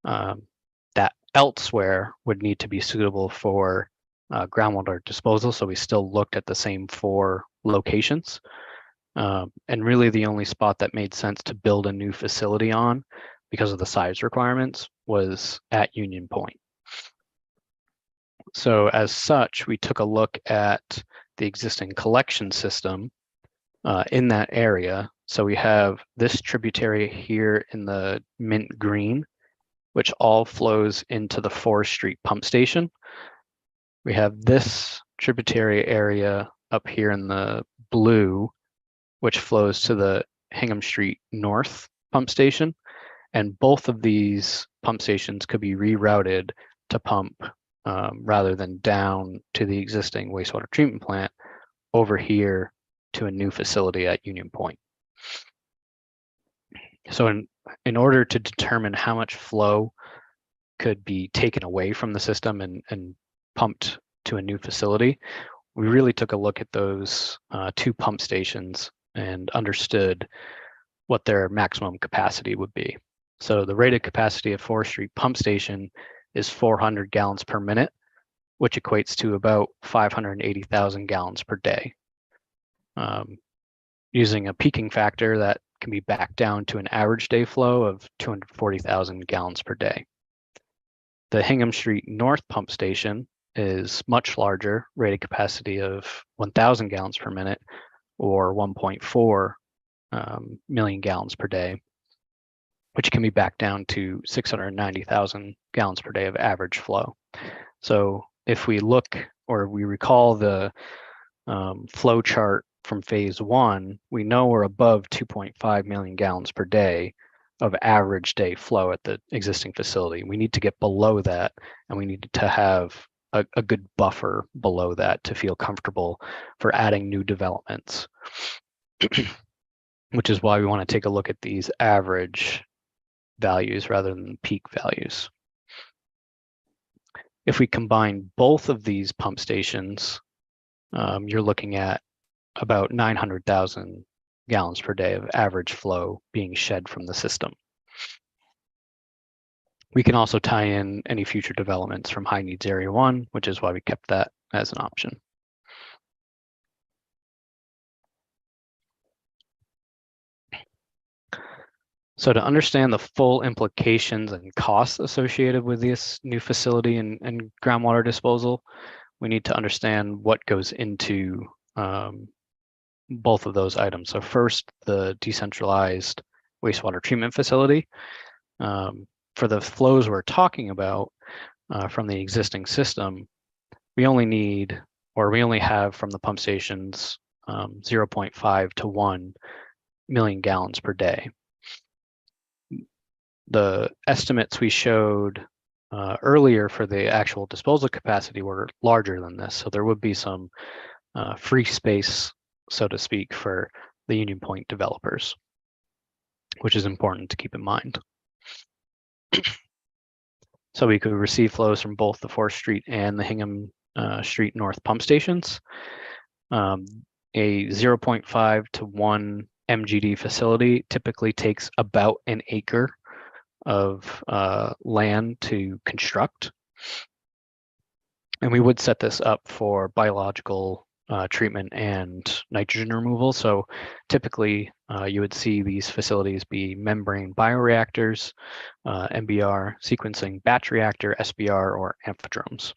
That elsewhere would need to be suitable for groundwater disposal. So we still looked at the same 4 locations. And really the only spot that made sense to build a new facility on because of the size requirements was at Union Point. So as such, we took a look at the existing collection system in that area. So we have this tributary here in the mint green, which all flows into the Forest Street pump station. We have this tributary area up here in the blue, which flows to the Hingham Street North pump station. And both of these pump stations could be rerouted to pump rather than down to the existing wastewater treatment plant over here to a new facility at Union Point. So in order to determine how much flow could be taken away from the system and pumped to a new facility, we really took a look at those 2 pump stations and understood what their maximum capacity would be. So the rated capacity of Forest Street pump station is 400 gallons per minute, which equates to about 580,000 gallons per day. Using a peaking factor, that can be backed down to an average day flow of 240,000 gallons per day. The Hingham Street North pump station is much larger, rated capacity of 1,000 gallons per minute, or 1.4 million gallons per day, which can be backed down to 690,000 gallons per day of average flow. So if we look or we recall the flow chart from phase 1, we know we're above 2.5 million gallons per day of average day flow at the existing facility. We need to get below that, and we need to have a good buffer below that to feel comfortable for adding new developments, which is why we want to take a look at these average values rather than peak values. If we combine both of these pump stations, you're looking at about 900,000 gallons per day of average flow being shed from the system. We can also tie in any future developments from High Needs Area 1, which is why we kept that as an option. So to understand the full implications and costs associated with this new facility and groundwater disposal, we need to understand what goes into both of those items. So first, the decentralized wastewater treatment facility. For the flows we're talking about from the existing system, we only have from the pump stations 0.5 to 1 million gallons per day. The estimates we showed earlier for the actual disposal capacity were larger than this. So there would be some free space, so to speak, for the Union Point developers, which is important to keep in mind. So we could receive flows from both the 4th Street and the Hingham Street North pump stations. A 0.5 to 1 MGD facility typically takes about an acre of land to construct. And we would set this up for biological treatment and nitrogen removal. So typically you would see these facilities be membrane bioreactors, MBR, sequencing batch reactor, SBR, or amphidromes.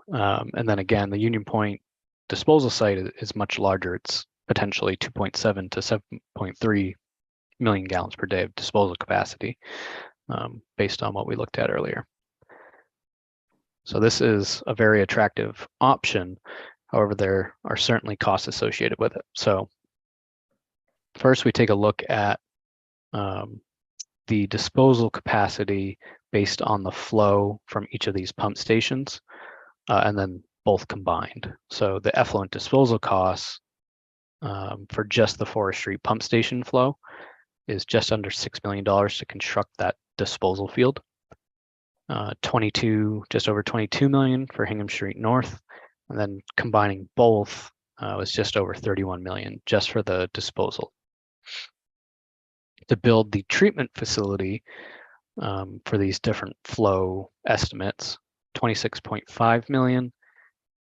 And then again, the Union Point disposal site is much larger. It's potentially 2.7 to 7.3 million gallons per day of disposal capacity, based on what we looked at earlier. So this is a very attractive option. However, there are certainly costs associated with it. So first, we take a look at the disposal capacity based on the flow from each of these pump stations, and then both combined. So the effluent disposal costs for just the 4th Street pump station flow is just under $6 million to construct that disposal field. Just over 22 million for Hingham Street North, and then combining both was just over 31 million just for the disposal. To build the treatment facility for these different flow estimates, 26.5 million,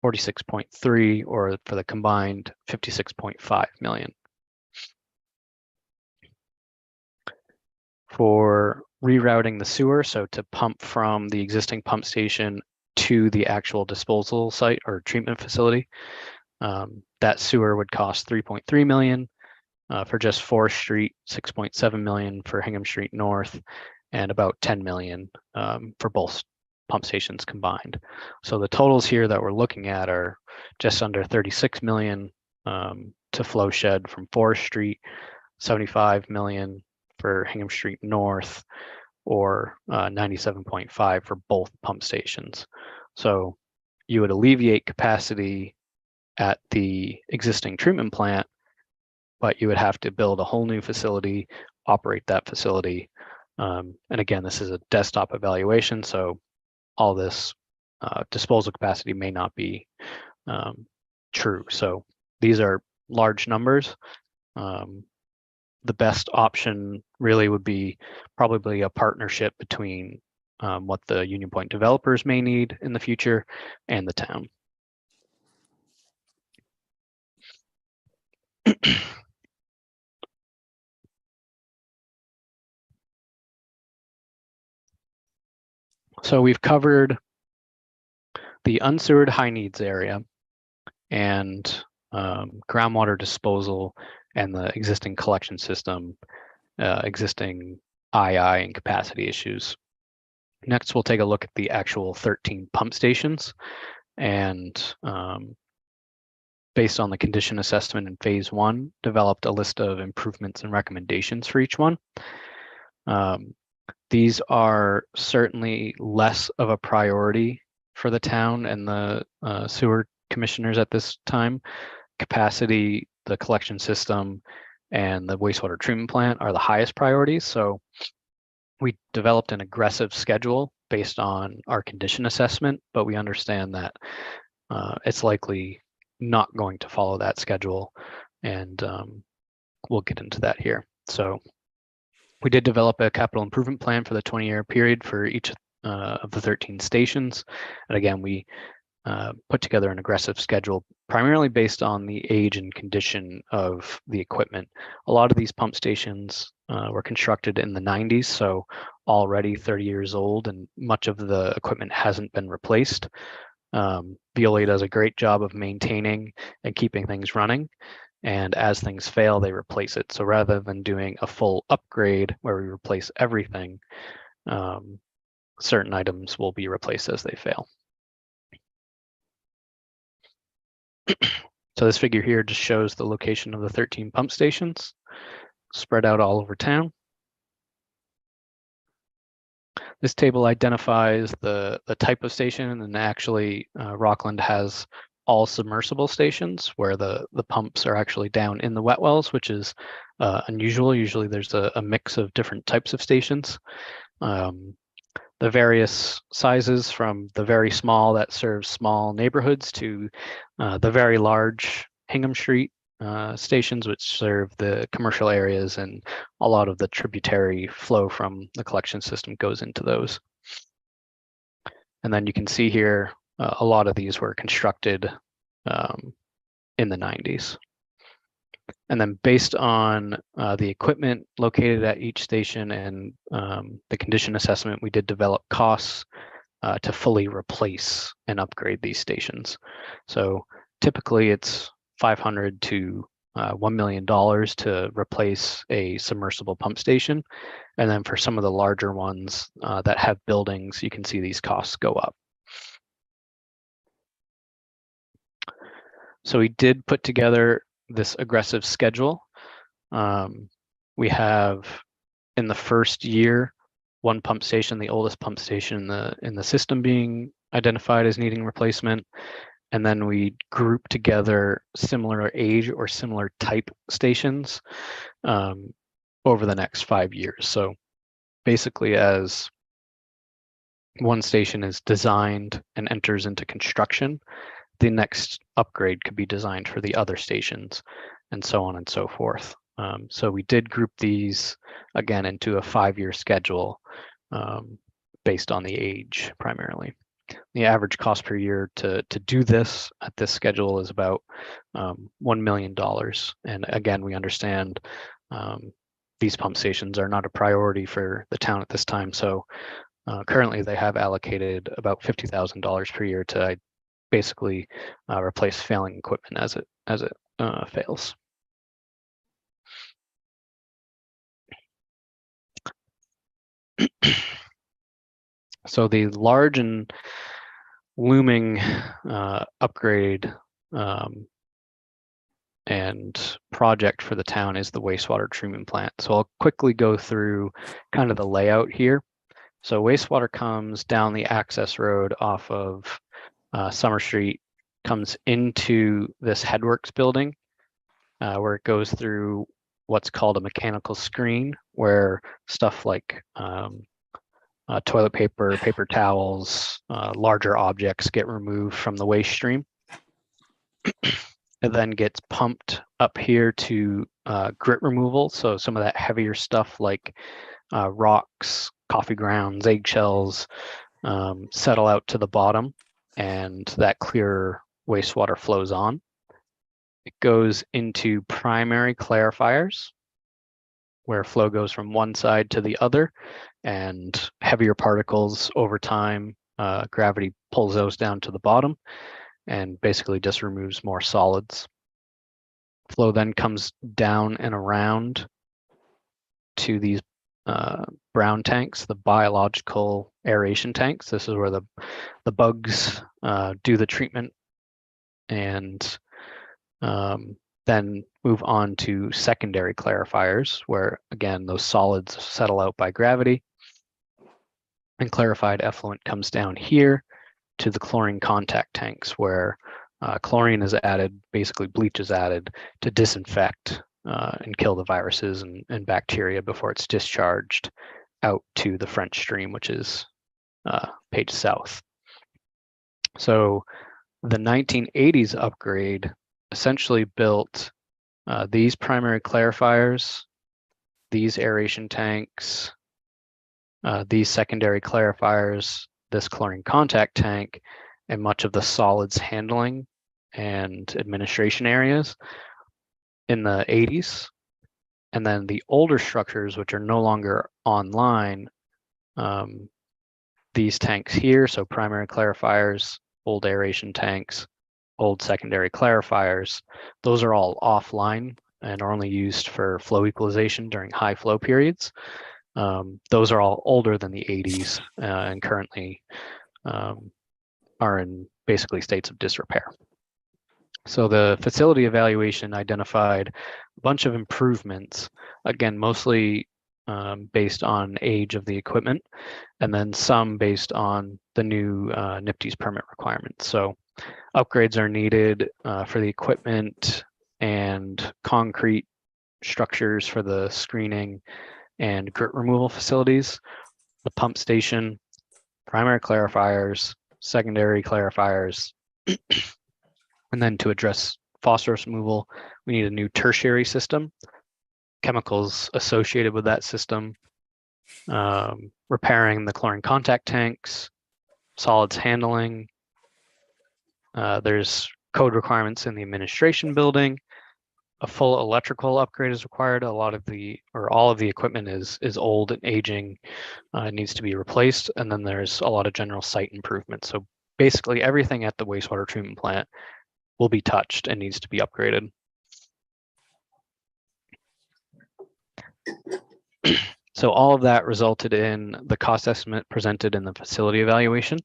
46.3, or for the combined 56.5 million. For rerouting the sewer, so to pump from the existing pump station to the actual disposal site or treatment facility, that sewer would cost 3.3 million for just 4th Street, 6.7 million for Hingham Street North, and about 10 million for both pump stations combined. So the totals here that we're looking at are just under 36 million to flow shed from 4th Street, 75 million for Hingham Street North, or 97.5 for both pump stations. So you would alleviate capacity at the existing treatment plant, but you would have to build a whole new facility, operate that facility. And again, this is a desktop evaluation, so all this disposal capacity may not be true. So these are large numbers. The best option really would be probably a partnership between what the Union Point developers may need in the future and the town. So we've covered the unsewered high needs area and groundwater disposal and the existing collection system, existing II and capacity issues. Next, we'll take a look at the actual 13 pump stations, and based on the condition assessment in phase 1, developed a list of improvements and recommendations for each one. These are certainly less of a priority for the town and the sewer commissioners at this time. Capacity, the collection system, and the wastewater treatment plant are the highest priorities. So we developed an aggressive schedule based on our condition assessment, but we understand that it's likely not going to follow that schedule, and we'll get into that here. So we did develop a capital improvement plan for the 20-year period for each of the 13 stations. And again, we put together an aggressive schedule primarily based on the age and condition of the equipment. A lot of these pump stations were constructed in the 90s, so already 30 years old, and much of the equipment hasn't been replaced. Veolia does a great job of maintaining and keeping things running. And as things fail, they replace it. So rather than doing a full upgrade where we replace everything, certain items will be replaced as they fail. So this figure here just shows the location of the 13 pump stations spread out all over town. This table identifies the type of station, and actually Rockland has all submersible stations where the pumps are actually down in the wet wells, which is unusual. Usually there's a mix of different types of stations. The various sizes from the very small that serves small neighborhoods to the very large Hingham Street stations, which serve the commercial areas, and a lot of the tributary flow from the collection system goes into those. And then you can see here, a lot of these were constructed in the 90s. And then based on the equipment located at each station and the condition assessment, we did develop costs to fully replace and upgrade these stations. So typically it's $500 to $1 million to replace a submersible pump station. And then for some of the larger ones that have buildings, you can see these costs go up. So we did put together this aggressive schedule. We have in the first year, one pump station, the oldest pump station in the system, being identified as needing replacement. And then we group together similar age or similar type stations over the next 5 years. So basically, as one station is designed and enters into construction, the next upgrade could be designed for the other stations, and so on and so forth. So we did group these again into a 5-year schedule based on the age primarily. The average cost per year to do this at this schedule is about $1 million. And again, we understand these pump stations are not a priority for the town at this time. So currently they have allocated about $50,000 per year to basically replace failing equipment as it fails. So the large and looming upgrade and project for the town is the wastewater treatment plant. So I'll quickly go through kind of the layout here. So wastewater comes down the access road off of Summer Street, comes into this headworks building where it goes through what's called a mechanical screen, where stuff like toilet paper, paper towels, larger objects get removed from the waste stream. It then gets pumped up here to grit removal. So some of that heavier stuff like rocks, coffee grounds, eggshells settle out to the bottom, and that clear wastewater flows on. It goes into primary clarifiers, where flow goes from one side to the other, and heavier particles over time, gravity pulls those down to the bottom and basically just removes more solids. Flow then comes down and around to these brown tanks, the biological aeration tanks. This is where the bugs do the treatment, and then move on to secondary clarifiers, where again those solids settle out by gravity, and clarified effluent comes down here to the chlorine contact tanks, where chlorine is added, basically bleach is added to disinfect and kill the viruses and bacteria before it's discharged out to the French Stream, which is page south. So the 1980s upgrade essentially built these primary clarifiers, these aeration tanks, these secondary clarifiers, this chlorine contact tank, and much of the solids handling and administration areas in the 80s. And then the older structures, which are no longer online, these tanks here, so primary clarifiers, old aeration tanks, old secondary clarifiers. Those are all offline and are only used for flow equalization during high flow periods. Those are all older than the 80s and currently are in basically states of disrepair. So the facility evaluation identified a bunch of improvements, again, mostly based on age of the equipment, and then some based on the new NIPTES permit requirements. So upgrades are needed for the equipment and concrete structures for the screening and grit removal facilities, the pump station, primary clarifiers, secondary clarifiers, and then to address phosphorus removal, we need a new tertiary system, chemicals associated with that system, repairing the chlorine contact tanks, solids handling. There's code requirements in the administration building. A full electrical upgrade is required. A lot of the, or all of the equipment is old and aging, needs to be replaced. And then there's a lot of general site improvements. So basically everything at the wastewater treatment plant will be touched and needs to be upgraded. So all of that resulted in the cost estimate presented in the facility evaluation.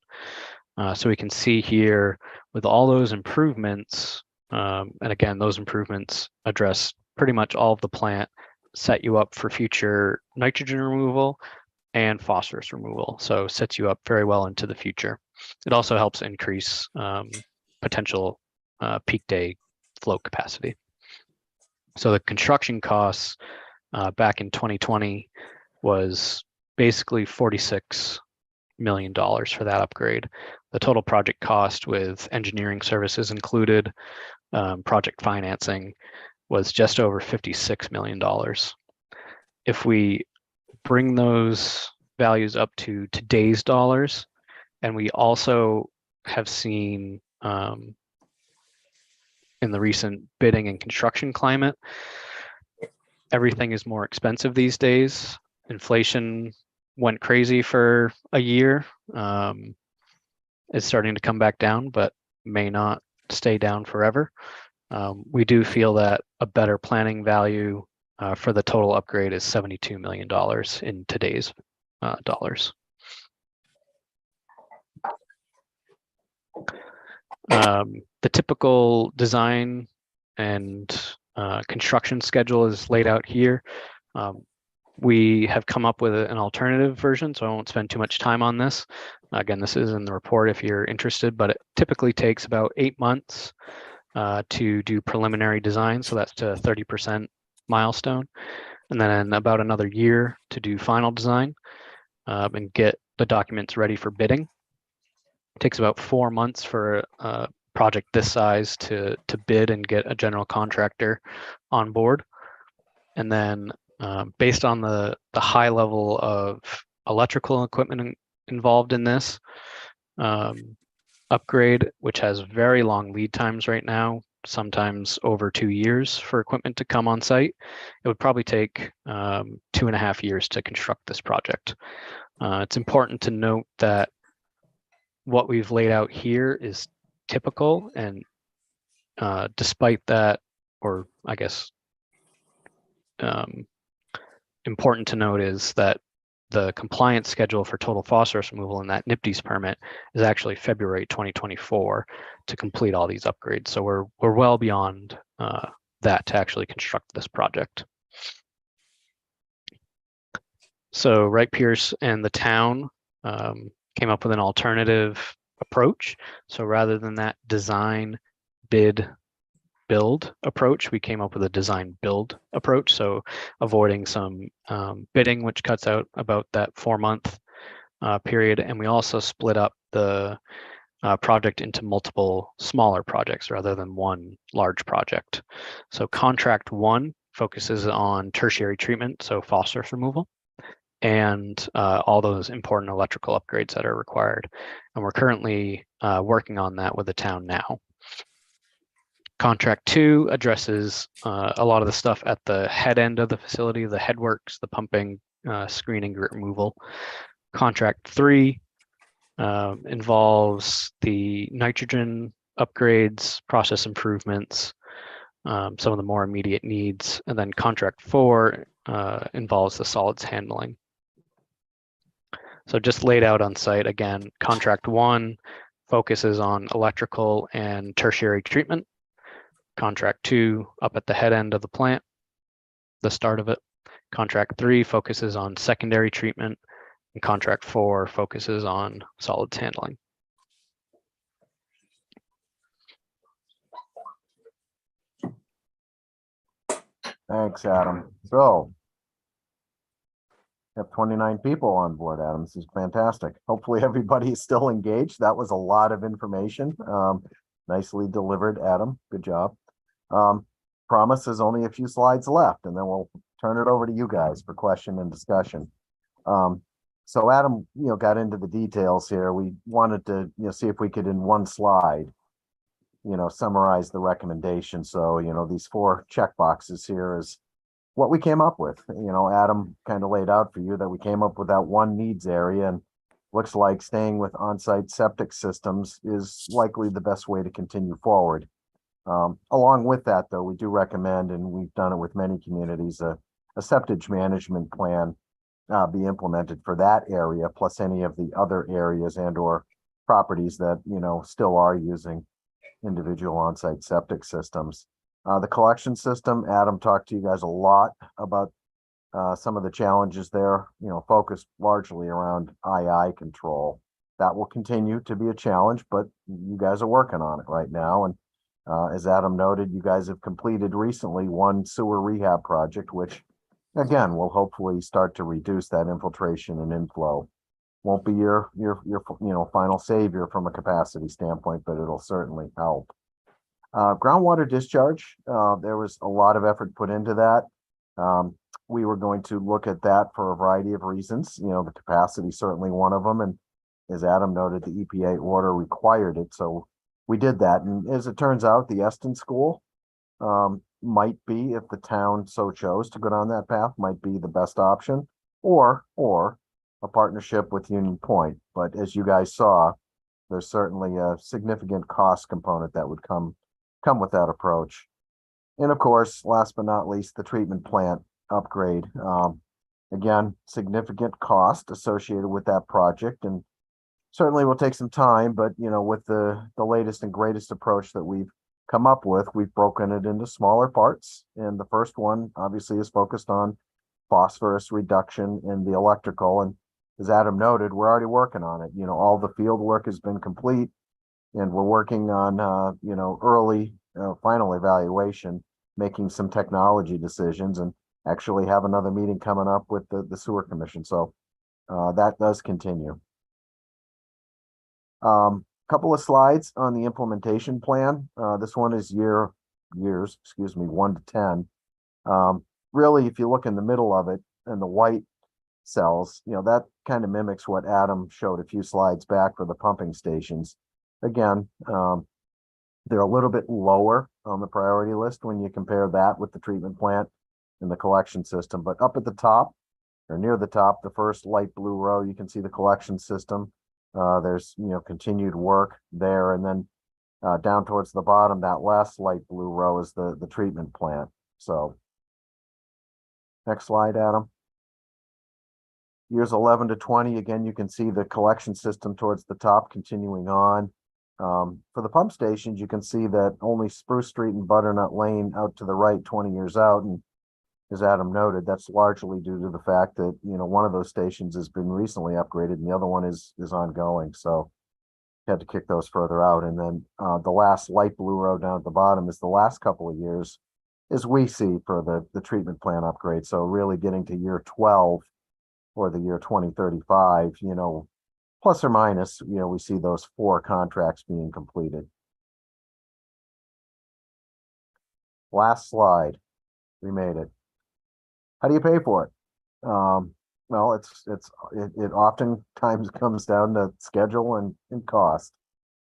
So we can see here with all those improvements, and again, those improvements address pretty much all of the plant, set you up for future nitrogen removal and phosphorus removal. So sets you up very well into the future. It also helps increase potential peak day flow capacity. So the construction costs back in 2020 was basically $46 million for that upgrade. The total project cost with engineering services included, project financing, was just over $56 million. If we bring those values up to today's dollars, and we also have seen in the recent bidding and construction climate, everything is more expensive these days. Inflation went crazy for a year. It's starting to come back down, but may not stay down forever. We do feel that a better planning value for the total upgrade is $72 million in today's dollars. The typical design and construction schedule is laid out here. We have come up with an alternative version, so I won't spend too much time on this. Again, this is in the report if you're interested, but it typically takes about 8 months to do preliminary design, so that's to 30% milestone, and then about another year to do final design and get the documents ready for bidding. It takes about 4 months for a project this size to bid and get a general contractor on board. And then based on the high level of electrical equipment involved in this upgrade, which has very long lead times right now, sometimes over 2 years for equipment to come on site, it would probably take 2.5 years to construct this project. It's important to note that what we've laid out here is typical, and despite that, or I guess important to note is that the compliance schedule for total phosphorus removal in that NIPTES permit is actually February 2024 to complete all these upgrades. So we're well beyond that to actually construct this project. So Wright Pierce and the town came up with an alternative approach. So rather than that design, bid, build approach, we came up with a design build approach. So avoiding some bidding, which cuts out about that 4-month period. And we also split up the project into multiple smaller projects rather than one large project. So contract 1 focuses on tertiary treatment, so phosphorus removal, and all those important electrical upgrades that are required. And we're currently working on that with the town now. Contract 2 addresses a lot of the stuff at the head end of the facility, the headworks, the pumping, screening, grit removal. Contract 3 involves the nitrogen upgrades, process improvements, some of the more immediate needs, and then contract 4 involves the solids handling. So just laid out on site again, contract 1 focuses on electrical and tertiary treatment. Contract 2 up at the head end of the plant, the start of it. Contract 3 focuses on secondary treatment, and contract 4 focuses on solids handling. Thanks, Adam. So we have 29 people on board, Adam. This is fantastic. Hopefully everybody is still engaged. That was a lot of information. Nicely delivered, Adam. Good job. Promise there's only a few slides left, and then we'll turn it over to you guys for question and discussion. So Adam, got into the details here. We wanted to, see if we could in one slide, summarize the recommendation. So, these 4 check boxes here is what we came up with. Adam kind of laid out for you that we came up with that one needs area, and looks like staying with on-site septic systems is likely the best way to continue forward. Along with that, though, we do recommend, and we've done it with many communities, a septic management plan be implemented for that area, plus any of the other areas and or properties that, still are using individual on-site septic systems. The collection system, Adam talked to you guys a lot about some of the challenges there, focused largely around II control. That will continue to be a challenge, but you guys are working on it right now. And as Adam noted, you guys have completed recently one sewer rehab project, which again will hopefully start to reduce that infiltration and inflow. Won't be your final savior from a capacity standpoint, but it'll certainly help. Groundwater discharge, there was a lot of effort put into that. We were going to look at that for a variety of reasons. The capacity certainly one of them, and as Adam noted, the EPA order required it, so we did that. And as it turns out, the Eston School might be, if the town so chose to go down that path, might be the best option, or a partnership with Union Point. But as you guys saw, there's certainly a significant cost component that would come with that approach. And of course, last but not least, the treatment plant upgrade. Again, significant cost associated with that project, and certainly will take some time, but with the latest and greatest approach that we've come up with, we've broken it into smaller parts. And the first one obviously is focused on phosphorus reduction in the electrical. And as Adam noted, we're already working on it. All the field work has been complete, and we're working on early final evaluation, making some technology decisions, and actually have another meeting coming up with the sewer commission. So that does continue. Couple of slides on the implementation plan. This one is years, 1 to 10. Really, if you look in the middle of it and the white cells, that kind of mimics what Adam showed a few slides back for the pumping stations. Again, they're a little bit lower on the priority list when you compare that with the treatment plant and the collection system. But up at the top, or near the top, the first light blue row, you can see the collection system. There's continued work there, and then down towards the bottom, that last light blue row is the treatment plant. So next slide, Adam. Years 11 to 20, again, you can see the collection system towards the top continuing on. For the pump stations, you can see that only Spruce Street and Butternut Lane out to the right, 20 years out. And as Adam noted, that's largely due to the fact that, one of those stations has been recently upgraded and the other one is ongoing. So had to kick those further out. And then the last light blue row down at the bottom is the last couple of years as we see for the treatment plant upgrade. So really getting to year 12 or the year 2035, plus or minus, we see those 4 contracts being completed. Last slide. We made it. How do you pay for it? Well, it oftentimes comes down to schedule and cost.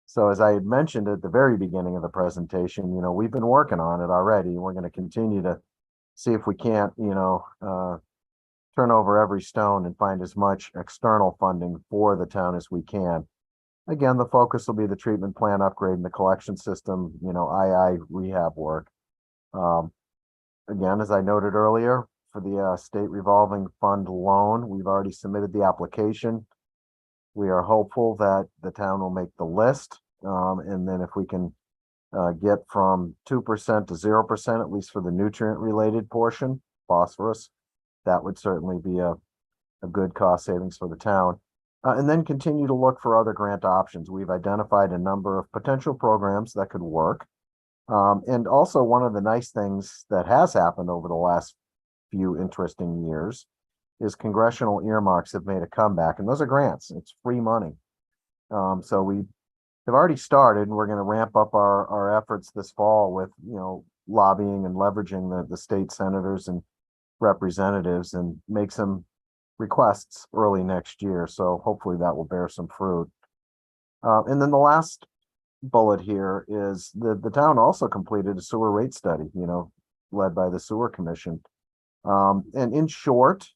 So as I had mentioned at the very beginning of the presentation, we've been working on it already. We're going to continue to see if we can't, turn over every stone and find as much external funding for the town as we can. Again, the focus will be the treatment plant upgrade and the collection system, II rehab work. Again, as I noted earlier, for the state revolving fund loan, we've already submitted the application. We are hopeful that the town will make the list. And then if we can get from 2% to 0%, at least for the nutrient related portion, phosphorus, that would certainly be a good cost savings for the town. And then continue to look for other grant options. We've identified a number of potential programs that could work. And also one of the nice things that has happened over the last few interesting years is congressional earmarks have made a comeback, and those are grants. It's free money. So we have already started, and we're going to ramp up our efforts this fall with, lobbying and leveraging the state senators and representatives and make some requests early next year. So hopefully that will bear some fruit. And then the last bullet here is the town also completed a sewer rate study, led by the Sewer Commission. And in short,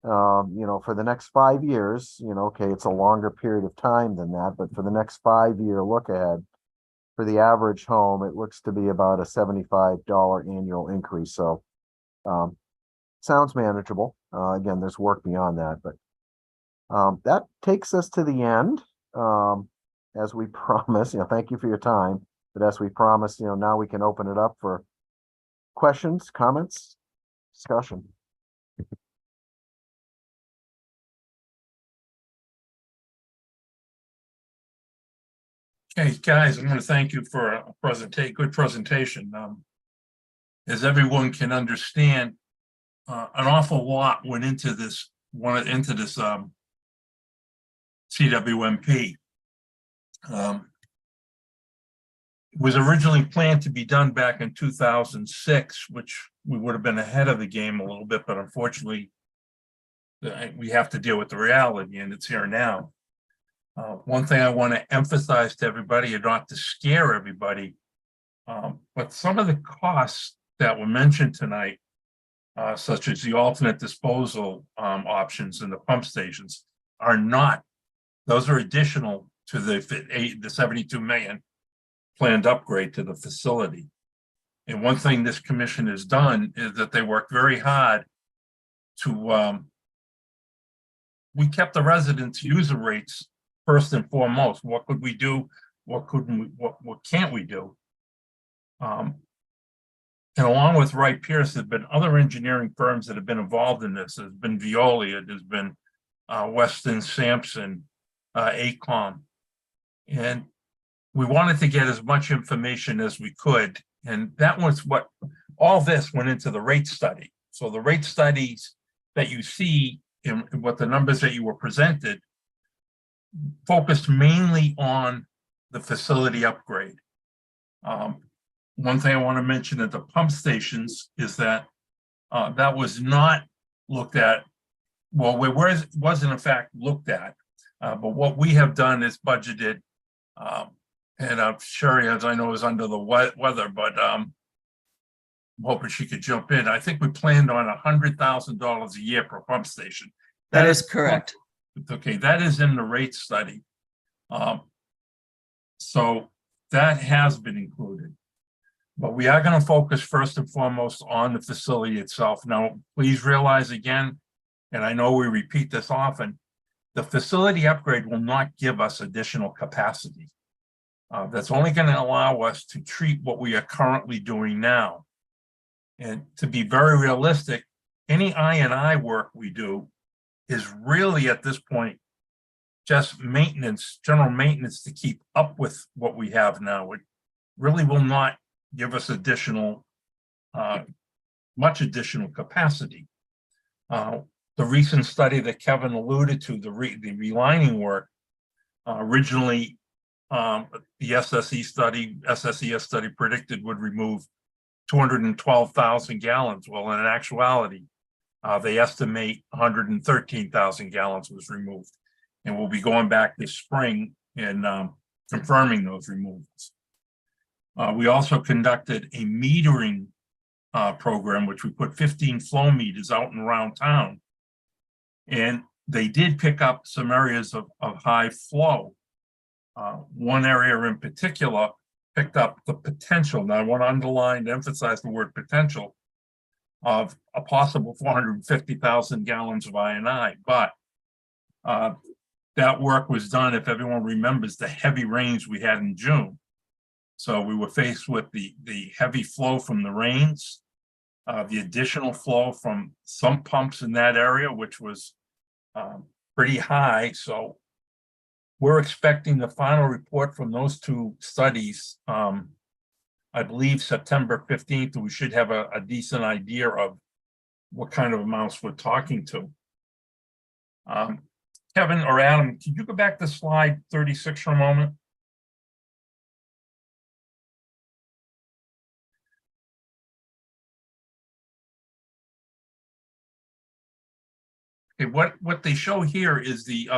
for the next 5 years, okay, it's a longer period of time than that, but for the next 5-year look ahead, for the average home, it looks to be about a $75 annual increase. So sounds manageable. Again, there's work beyond that, but that takes us to the end. As we promised, thank you for your time. But as we promised, now we can open it up for questions, comments, discussion. Okay, guys, I want to thank you for a good presentation. As everyone can understand, an awful lot went into this CWMP. It was originally planned to be done back in 2006, which we would have been ahead of the game a little bit, but unfortunately, we have to deal with the reality, and it's here now. One thing I want to emphasize to everybody, and not to scare everybody, but some of the costs that were mentioned tonight, such as the alternate disposal options and the pump stations, are not. Those are additional to the 72 million planned upgrade to the facility. And one thing this commission has done is that they worked very hard to, we kept the residents' user rates first and foremost. What could we do? What couldn't we, what can't we do? And along with Wright Pierce, there have been other engineering firms that have been involved in this. There's been Veolia, there's been Weston Sampson, ACOM. And we wanted to get as much information as we could. And that was what, all this went into the rate study. So the rate studies that you see in what the numbers that you were presented focused mainly on the facility upgrade. One thing I want to mention at the pump stations is that that was not looked at. Well, it wasn't in fact looked at, but what we have done is budgeted, and Sherry, as I know, is under the weather, but I'm hoping she could jump in. I think we planned on $100,000 a year per pump station. That is correct. Okay, that is in the rate study. So that has been included. But we are going to focus first and foremost on the facility itself. Now, please realize again, and I know we repeat this often, the facility upgrade will not give us additional capacity. That's only going to allow us to treat what we are currently doing now. And to be very realistic, any I&I work we do is really at this point just maintenance, general maintenance to keep up with what we have now. It really will not give us additional, much additional capacity. The recent study that Kevin alluded to, the relining work, originally the SSES study predicted would remove 212,000 gallons. Well, in actuality, they estimate 113,000 gallons was removed. And we'll be going back this spring and confirming those removals. We also conducted a metering program, which we put 15 flow meters out and around town. And they did pick up some areas of high flow. One area in particular picked up the potential. Now, I want to underline and emphasize the word potential of a possible 450,000 gallons of INI, but that work was done, if everyone remembers, the heavy rains we had in June. So we were faced with the heavy flow from the rains, the additional flow from some pumps in that area, which was pretty high. So we're expecting the final report from those two studies. I believe September 15th, we should have a decent idea of what kind of amounts we're talking to. Kevin or Adam, can you go back to slide 36 for a moment? Okay, what they show here is the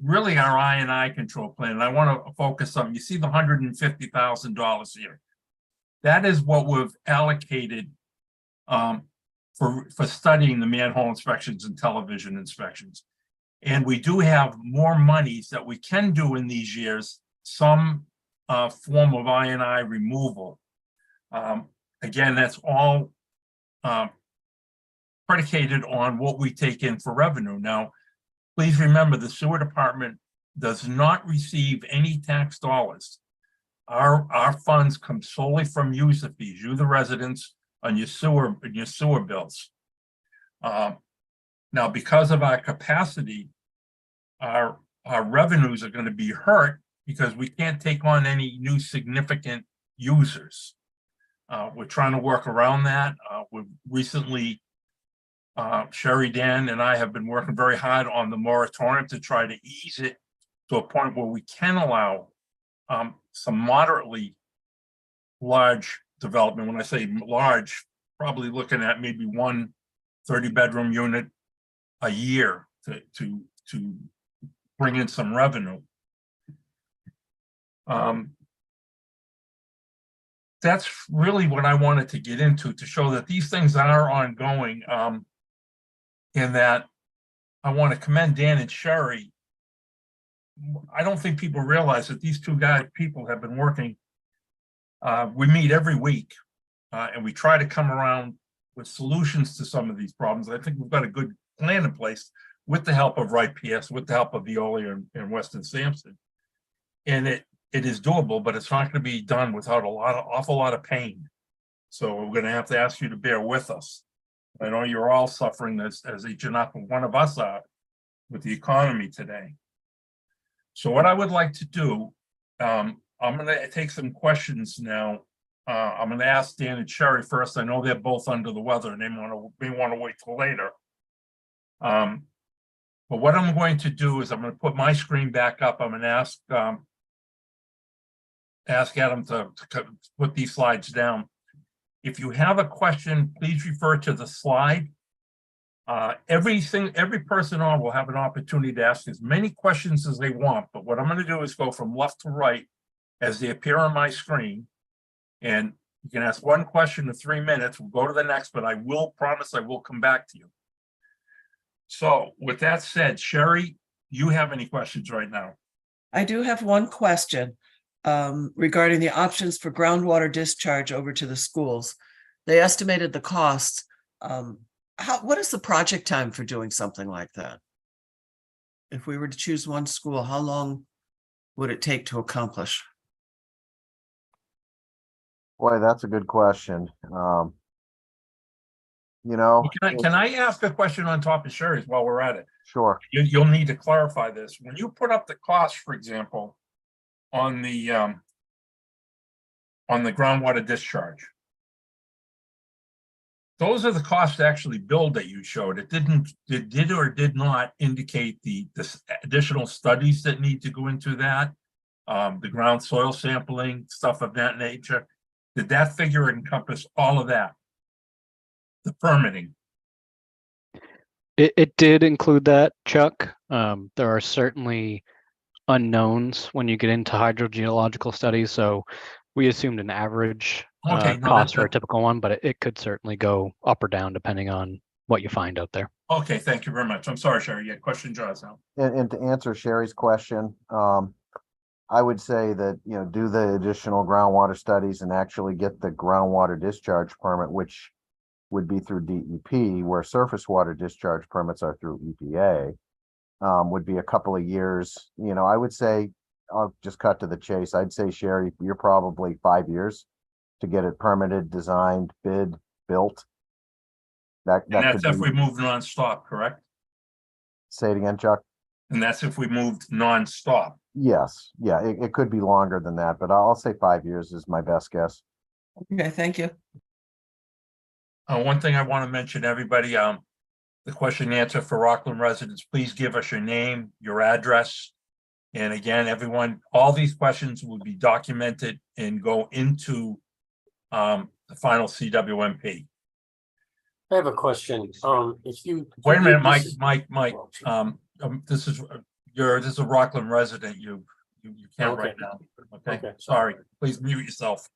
really our INI control plan. And I want to focus on, you see the $150,000 here. That is what we've allocated for studying the manhole inspections and television inspections. And we do have more monies that we can do in these years, some form of INI removal. Again, that's all predicated on what we take in for revenue. Now, please remember the sewer department does not receive any tax dollars. Our funds come solely from user fees, you the residents, on your sewer bills. Now, because of our capacity, our revenues are going to be hurt because we can't take on any new significant users. We're trying to work around that. We've recently, Sherry, Dan, and I have been working very hard on the moratorium to try to ease it to a point where we can allow some moderately large development. When I say large, probably looking at maybe one 30-bedroom unit a year to bring in some revenue. That's really what I wanted to get into, to show that these things are ongoing, and that I want to commend Dan and Sherry. I don't think people realize that these two people have been working. We meet every week, and we try to come around with solutions to some of these problems. I think we've got a good plan in place with the help of Wright PS, with the help of Veolia and Weston Sampson. And it is doable, but it's not going to be done without awful lot of pain. So we're going to have to ask you to bear with us. I know you're all suffering as each and every one of us are with the economy today. So what I would like to do, I'm going to take some questions now. I'm going to ask Dan and Sherry first. I know they're both under the weather and they may want to wait till later. But what I'm going to do is I'm going to put my screen back up. I'm going to ask Adam to put these slides down. If you have a question, please refer to the slide. Every person on will have an opportunity to ask as many questions as they want, but what I'm going to do is go from left to right as they appear on my screen. And you can ask one question in 3 minutes. We'll go to the next, but I will promise I will come back to you. So with that said, Sherry, you have any questions right now? I do have one question regarding the options for groundwater discharge over to the schools. They estimated the costs. What is the project time for doing something like that? If we were to choose one school, how long would it take to accomplish? Boy, that's a good question. You know, Can I ask a question on top of Sherry's while we're at it? sure. You'll need to clarify this. When you put up the cost, for example, on the groundwater discharge, those are the costs actually billed that you showed. It did or did not indicate the additional studies that need to go into that, the ground soil sampling, stuff of that nature. Did that figure encompass all of that? The permitting? It did include that, Chuck. There are certainly unknowns when you get into hydrogeological studies, so we assumed an average Okay, no, cost for a typical one, but it could certainly go up or down depending on what you find out there. Okay, thank you very much. I'm sorry, Sherry. Yeah, question, John's now. And to answer Sherry's question, I would say that, you know, do the additional groundwater studies and actually get the groundwater discharge permit, which would be through DEP, where surface water discharge permits are through EPA, would be a couple of years. You know, I would say, I'll just cut to the chase. I'd say, Sherry, you're probably 5 years to get it permitted, designed, bid, built. That And that's could if we be, move nonstop, correct? say it again, Chuck. And that's if we moved nonstop. Yes, yeah, it could be longer than that, but I'll say 5 years is my best guess. Okay, thank you. One thing I want to mention, everybody, the question and answer for Rockland residents, please give us your name, your address. And again, everyone, all these questions will be documented and go into the final CWMP. I have a question. If you. Wait a minute, this Mike, is- this is a Rockland resident. You can't right Okay. now. Okay, Okay. sorry. Please mute yourself.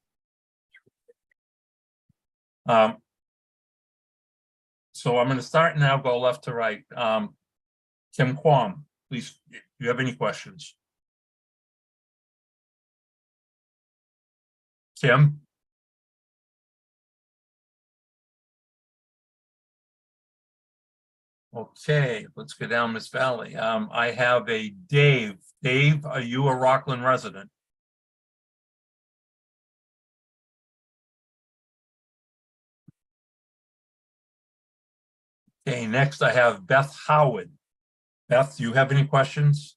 So I'm going to start now, go left to right. Kim Kwam, please, do you have any questions? Kim? Okay, let's go down Miss Valley. I have a Dave. Dave, are you a Rockland resident? Okay, next I have Beth Howard. Beth, do you have any questions?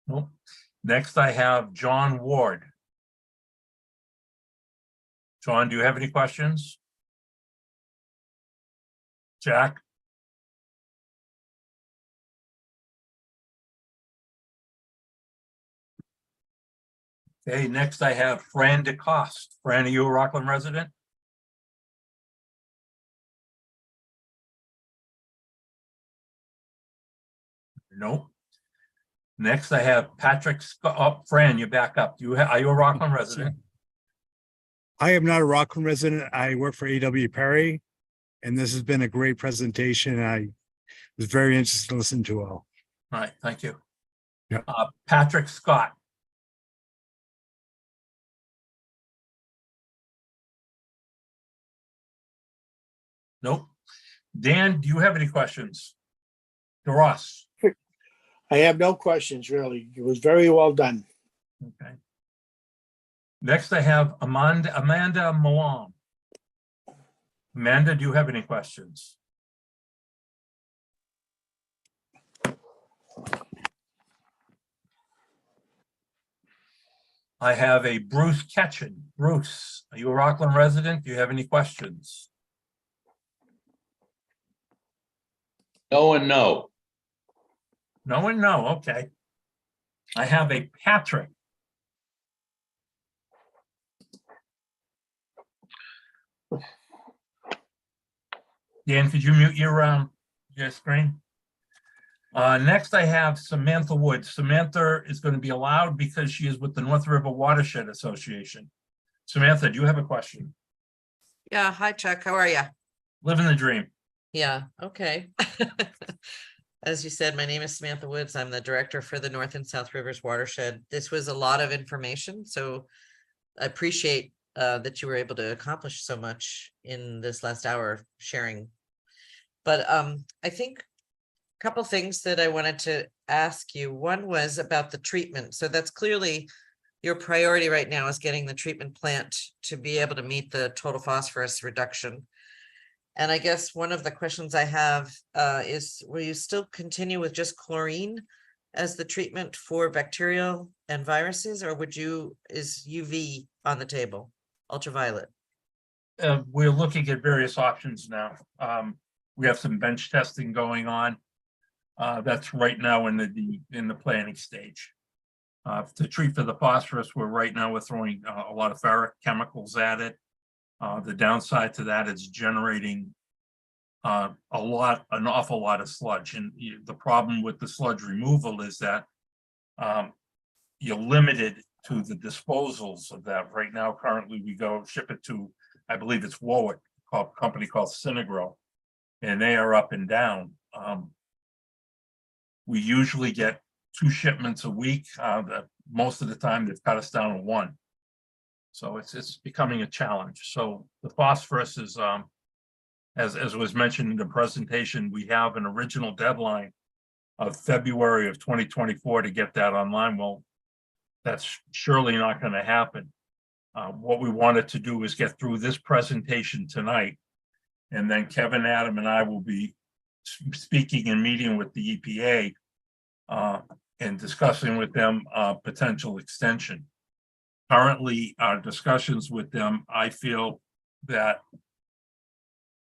Nope. Next I have John Ward. John, do you have any questions? Jack? Okay, next I have Fran DeCoste. Fran, are you a Rockland resident? Nope. Next I have Patrick Scott. Oh, Fran, you're back up. Are you a Rockland resident? I am not a Rockland resident. I work for A.W. Perry, and this has been a great presentation. I was very interested to listen to all. All right, thank you. Yep. Patrick Scott. Nope. Dan, do you have any questions? DeRoss. I have no questions, really. It was very well done. Okay. Next, I have Amanda Milan. Amanda, do you have any questions? I have a Bruce Ketchen. Bruce, are you a Rockland resident? Do you have any questions? No and no. No and no, okay. I have a Patrick. Dan, could you mute your screen? Next, I have Samantha Wood. Samantha is going to be allowed because she is with the North River Watershed Association. Samantha, do you have a question? Yeah, hi Chuck, how are you? Living the dream. Yeah, okay. As you said, my name is Samantha Woods. I'm the director for the North and South Rivers Watershed. This was a lot of information, so I appreciate that you were able to accomplish so much in this last hour sharing. But I think a couple things that I wanted to ask you. One was about the treatment. So that's clearly your priority right now, is getting the treatment plant to be able to meet the total phosphorus reduction. And I guess one of the questions I have is, will you still continue with just chlorine as the treatment for bacterial and viruses, or is UV on the table, ultraviolet? We're looking at various options now. We have some bench testing going on. That's right now in the planning stage. To treat for the phosphorus, we're throwing a lot of ferric chemicals at it. The downside to that is generating an awful lot of sludge. And the problem with the sludge removal is that you're limited to the disposals of that. Right now, currently, we go ship it to, I believe it's Warwick, company called Synagro. and they are up and down. We usually get 2 shipments a week. Most of the time they've cut us down to 1. So it's becoming a challenge. So the phosphorus is, as was mentioned in the presentation, we have an original deadline of February of 2024 to get that online. Well, that's surely not going to happen. What we wanted to do is get through this presentation tonight, and then Kevin, Adam, and I will be speaking and meeting with the EPA and discussing with them potential extension. Currently, our discussions with them, I feel that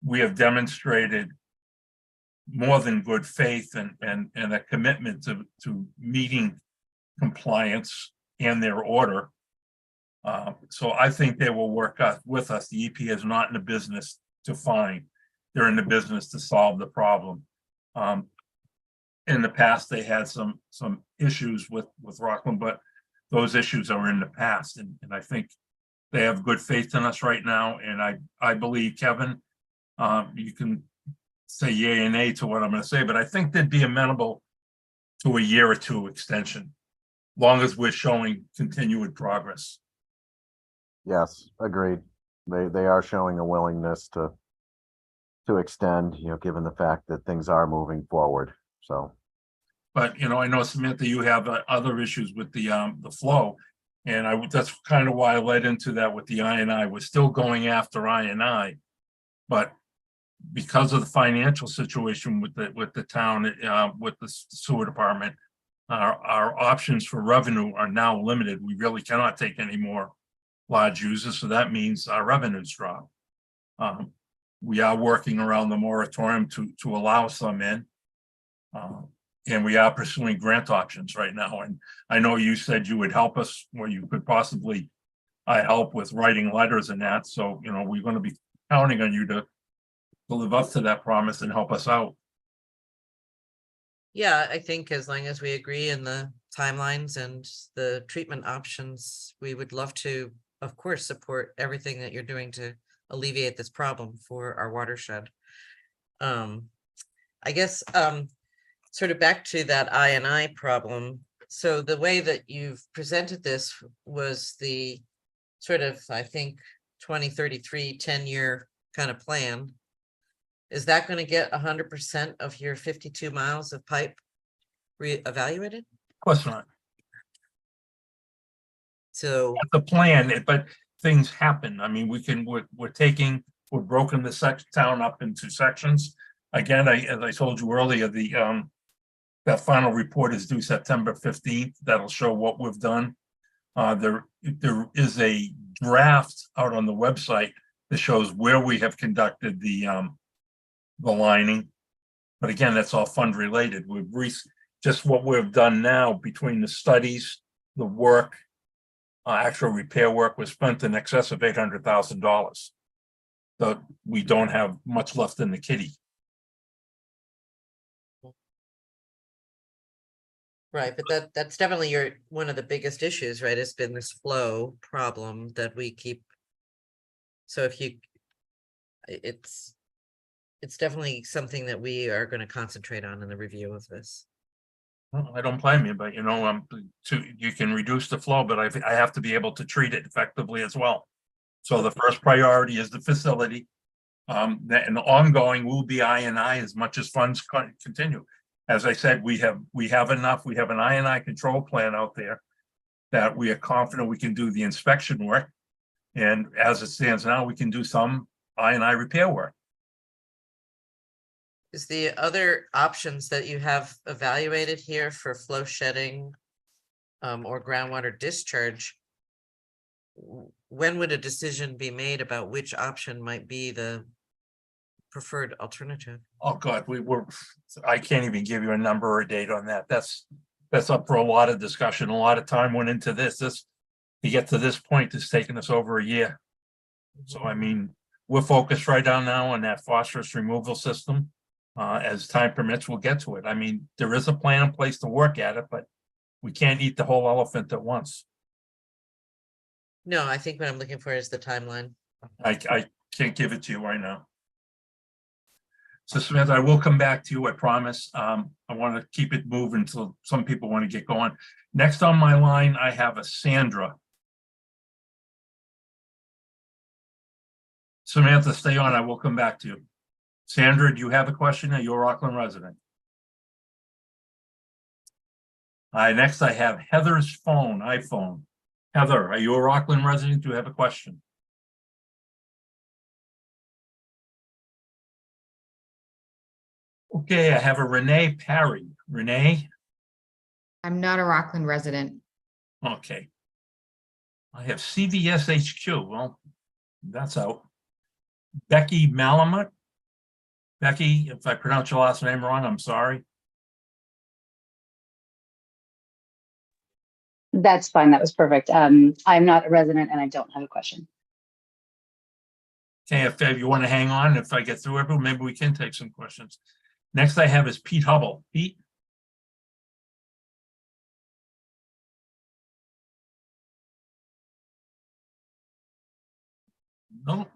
we have demonstrated more than good faith and a commitment to meeting compliance and their order. So I think they will work with us. The EPA is not in the business to fine. They're in the business to solve the problem. In the past, they had some issues with Rockland, but those issues are in the past. And I think they have good faith in us right now. And I believe, Kevin, you can say yay and nay to what I'm going to say, but I think they'd be amenable to a year or 2 extension, long as we're showing continued progress. Yes, agreed. They are showing a willingness to extend, given the fact that things are moving forward. So, but I know, Samantha, you have other issues with the flow, and that's kind of why I led into that with the I&I. We're still going after I&I, but because of the financial situation with the town, with the sewer department, our options for revenue are now limited. We really cannot take any more large users, so that means our revenues drop. We are working around the moratorium to allow some in, and we are pursuing grant options right now. And I know you said you would help us, or you could possibly help with writing letters and that. So we're going to be counting on you to live up to that promise and help us out. Yeah, I think as long as we agree in the timelines and the treatment options, we would love to, of course, support everything that you're doing to alleviate this problem for our watershed. I guess sort of back to that I&I problem. So the way that you've presented this was the sort of, I think, 2033 10-year kind of plan. Is that going to get 100% of your 52 miles of pipe reevaluated? Of course not. So The plan, but things happen. I mean, we're broken the town up into sections. Again, as I told you earlier, that final report is due September 15th. That'll show what we've done. There is a draft out on the website that shows where we have conducted the lining, but again, that's all fund related. Just what we've done now between the studies, the work, actual repair work was spent in excess of $800,000. So we don't have much left in the kitty. right, but that's definitely one of the biggest issues, right? It's been this flow problem that we keep. So it's definitely something that we are going to concentrate on in the review of this. Well, I don't blame you, but you can reduce the flow, but I have to be able to treat it effectively as well. So the first priority is the facility. And ongoing will be I&I as much as funds continue. As I said, we have enough. We have an I&I control plan out there that we are confident we can do the inspection work. And as it stands now, we can do some I&I repair work. Is the other options that you have evaluated here for flow shedding or groundwater discharge, when would a decision be made about which option might be the preferred alternative? Oh God, I can't even give you a number or a date on that. That's up for a lot of discussion. A lot of time went into this to get to this point. It's taken us over a year. So I mean, we're focused right now on that phosphorus removal system. As time permits, we'll get to it. I mean, there is a plan in place to work at it, but we can't eat the whole elephant at once. No, I think what I'm looking for is the timeline. I can't give it to you right now. So Samantha, I will come back to you, I promise. I want to keep it moving until some people want to get going. Next on my line, I have a Sandra. Samantha, stay on, I will come back to you. Sandra, do you have a question? Are you a Rockland resident? Next I have Heather's iPhone. Heather, are you a Rockland resident? Do you have a question? Okay, I have a Renee Parry. Renee? I'm not a Rockland resident. Okay. I have CVS HQ. Well, that's out. Becky Malamut. Becky, if I pronounce your last name wrong, I'm sorry. That's fine. That was perfect. I'm not a resident and I don't have a question. Okay, if you want to hang on, if I get through everyone, maybe we can take some questions. Next I have is Pete Hubble. Pete? No.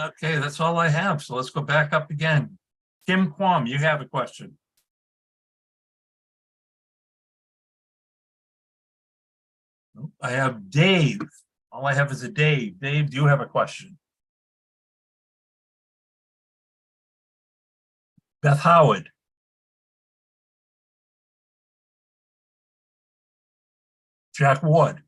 Okay, that's all I have. So let's go back up again. Kim Kwam, you have a question. Nope. I have Dave. All I have is a Dave. Dave, do you have a question? Beth Howard. Jack Ward.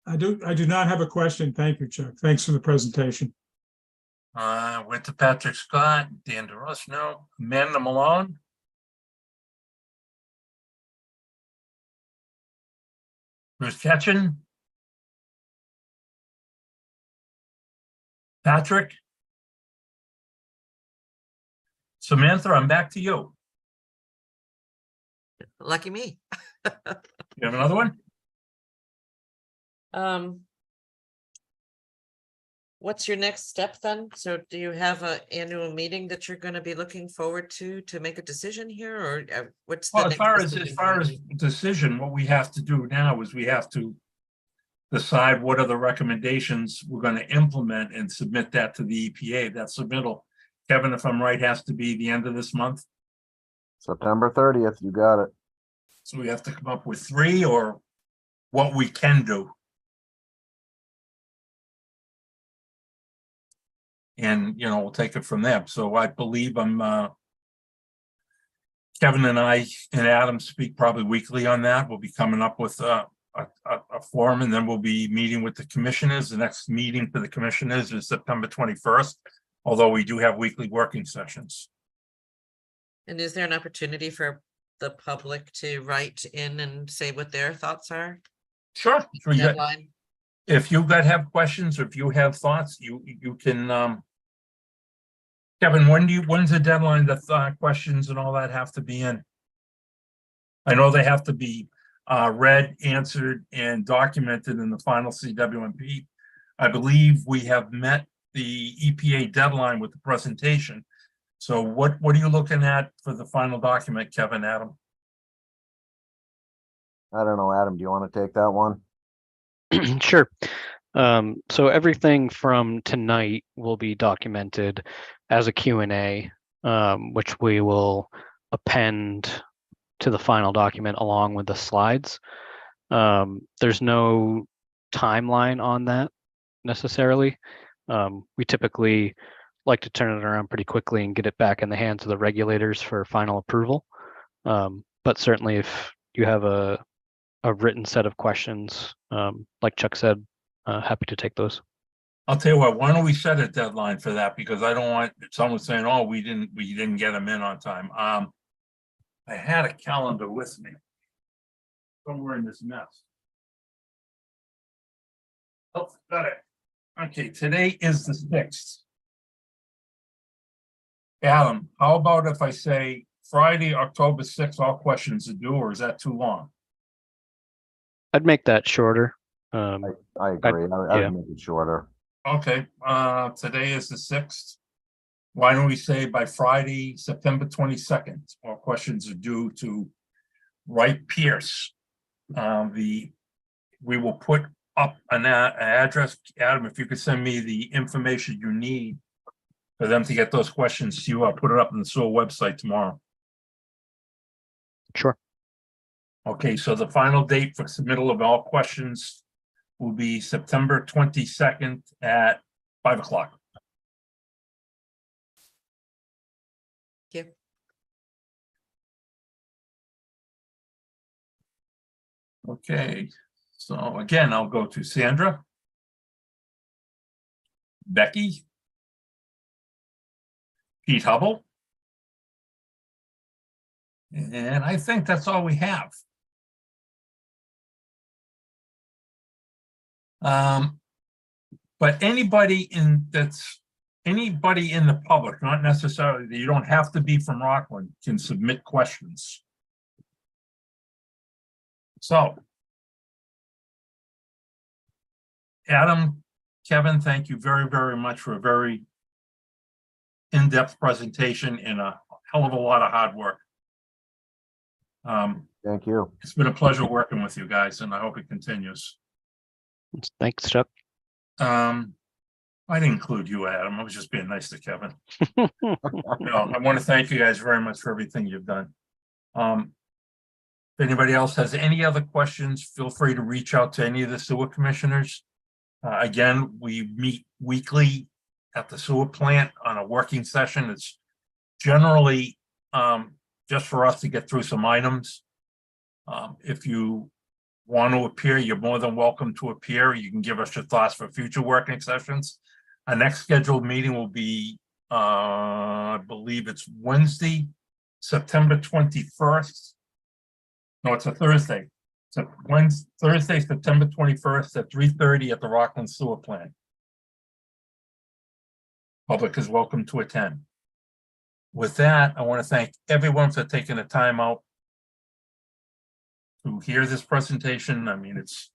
I do not have a question. Thank you, Chuck. Thanks for the presentation. Went to Patrick Scott, Dan DeRosno, Amanda Malone. Bruce Ketchen. Patrick. Samantha, I'm back to you. Lucky me. You have another one? What's your next step then? So do you have an annual meeting that you're going to be looking forward to make a decision here, or what's the Well, as next far as decision? decision, what we have to do now is we have to decide what are the recommendations we're going to implement and submit that to the EPA. That submittal, Kevin, if I'm right, has to be the end of this month. September 30th, you got it. So we have to come up with 3 or what we can do. And, we'll take it from there. So I believe Kevin and I and Adam speak probably weekly on that. We'll be coming up with a forum, and then we'll be meeting with the commissioners. The next meeting for the commissioners is September 21st, although we do have weekly working sessions. And is there an opportunity for the public to write in and say what their thoughts are? Sure. Deadline? If you have questions, or if you have thoughts, you can, Kevin, when's the deadline that questions and all that have to be in? I know they have to be read, answered, and documented in the final CWMP. I believe we have met the EPA deadline with the presentation. So what are you looking at for the final document, Kevin, Adam? I don't know, Adam, do you want to take that one? Sure. So everything from tonight will be documented as a Q&A, which we will append to the final document along with the slides. There's no timeline on that necessarily. We typically like to turn it around pretty quickly and get it back in the hands of the regulators for final approval. But certainly if you have a written set of questions, like Chuck said, happy to take those. I'll tell you what, why don't we set a deadline for that? Because I don't want someone saying, oh, we didn't get them in on time. I had a calendar with me somewhere in this mess. Oh, got it. Okay, today is the 6th. Adam, how about if I say Friday, October 6th, all questions are due, or is that too long? I'd make that shorter. I agree. I yeah. would make it shorter. Okay, today is the 6th. why don't we say by Friday, September 22nd, all questions are due to Wright Pierce. We will put up an address. Adam, if you could send me the information you need for them to get those questions to you, I'll put it up on the sewer website tomorrow. Sure. Okay, so the final date for submittal of all questions will be September 22nd at 5 o'clock. Thank you. Okay, so again, I'll go to Sandra, Becky, Pete Hubble, and I think that's all we have. But anybody in the public, not necessarily, you don't have to be from Rockland, can submit questions. So, Adam, Kevin, thank you very, very much for a very in-depth presentation and a hell of a lot of hard work. Thank you. It's been a pleasure working with you guys, and I hope it continues. Thanks, Chuck. I didn't include you, Adam. I was just being nice to Kevin. No, I want to thank you guys very much for everything you've done. If anybody else has any other questions, feel free to reach out to any of the sewer commissioners. Again, we meet weekly at the sewer plant on a working session. It's generally just for us to get through some items. If you want to appear, you're more than welcome to appear. You can give us your thoughts for future working sessions. Our next scheduled meeting will be, I believe it's Wednesday, September 21st. No, it's a Thursday. So Wednesday, Thursday, September 21st at 3:30 at the Rockland Sewer Plant. Public is welcome to attend. With that, I want to thank everyone for taking the time out to hear this presentation. I mean, it's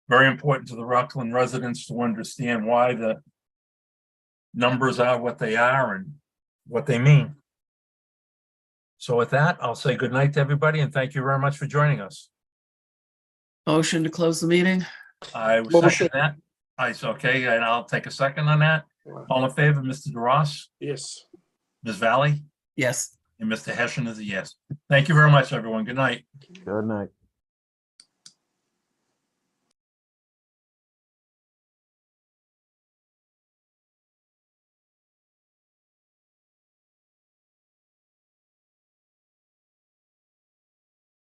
very important to the Rockland residents to understand why the numbers are what they are and what they mean. So with that, I'll say good night to everybody and thank you very much for joining us. Motion to close the meeting? I will second that. It's okay, and I'll take a second on that. All in favor, Mr. DeRoss, Yes. Ms. Valley, Yes. and Mr. Hessian is a yes. Thank you very much, everyone. Good night. Good night.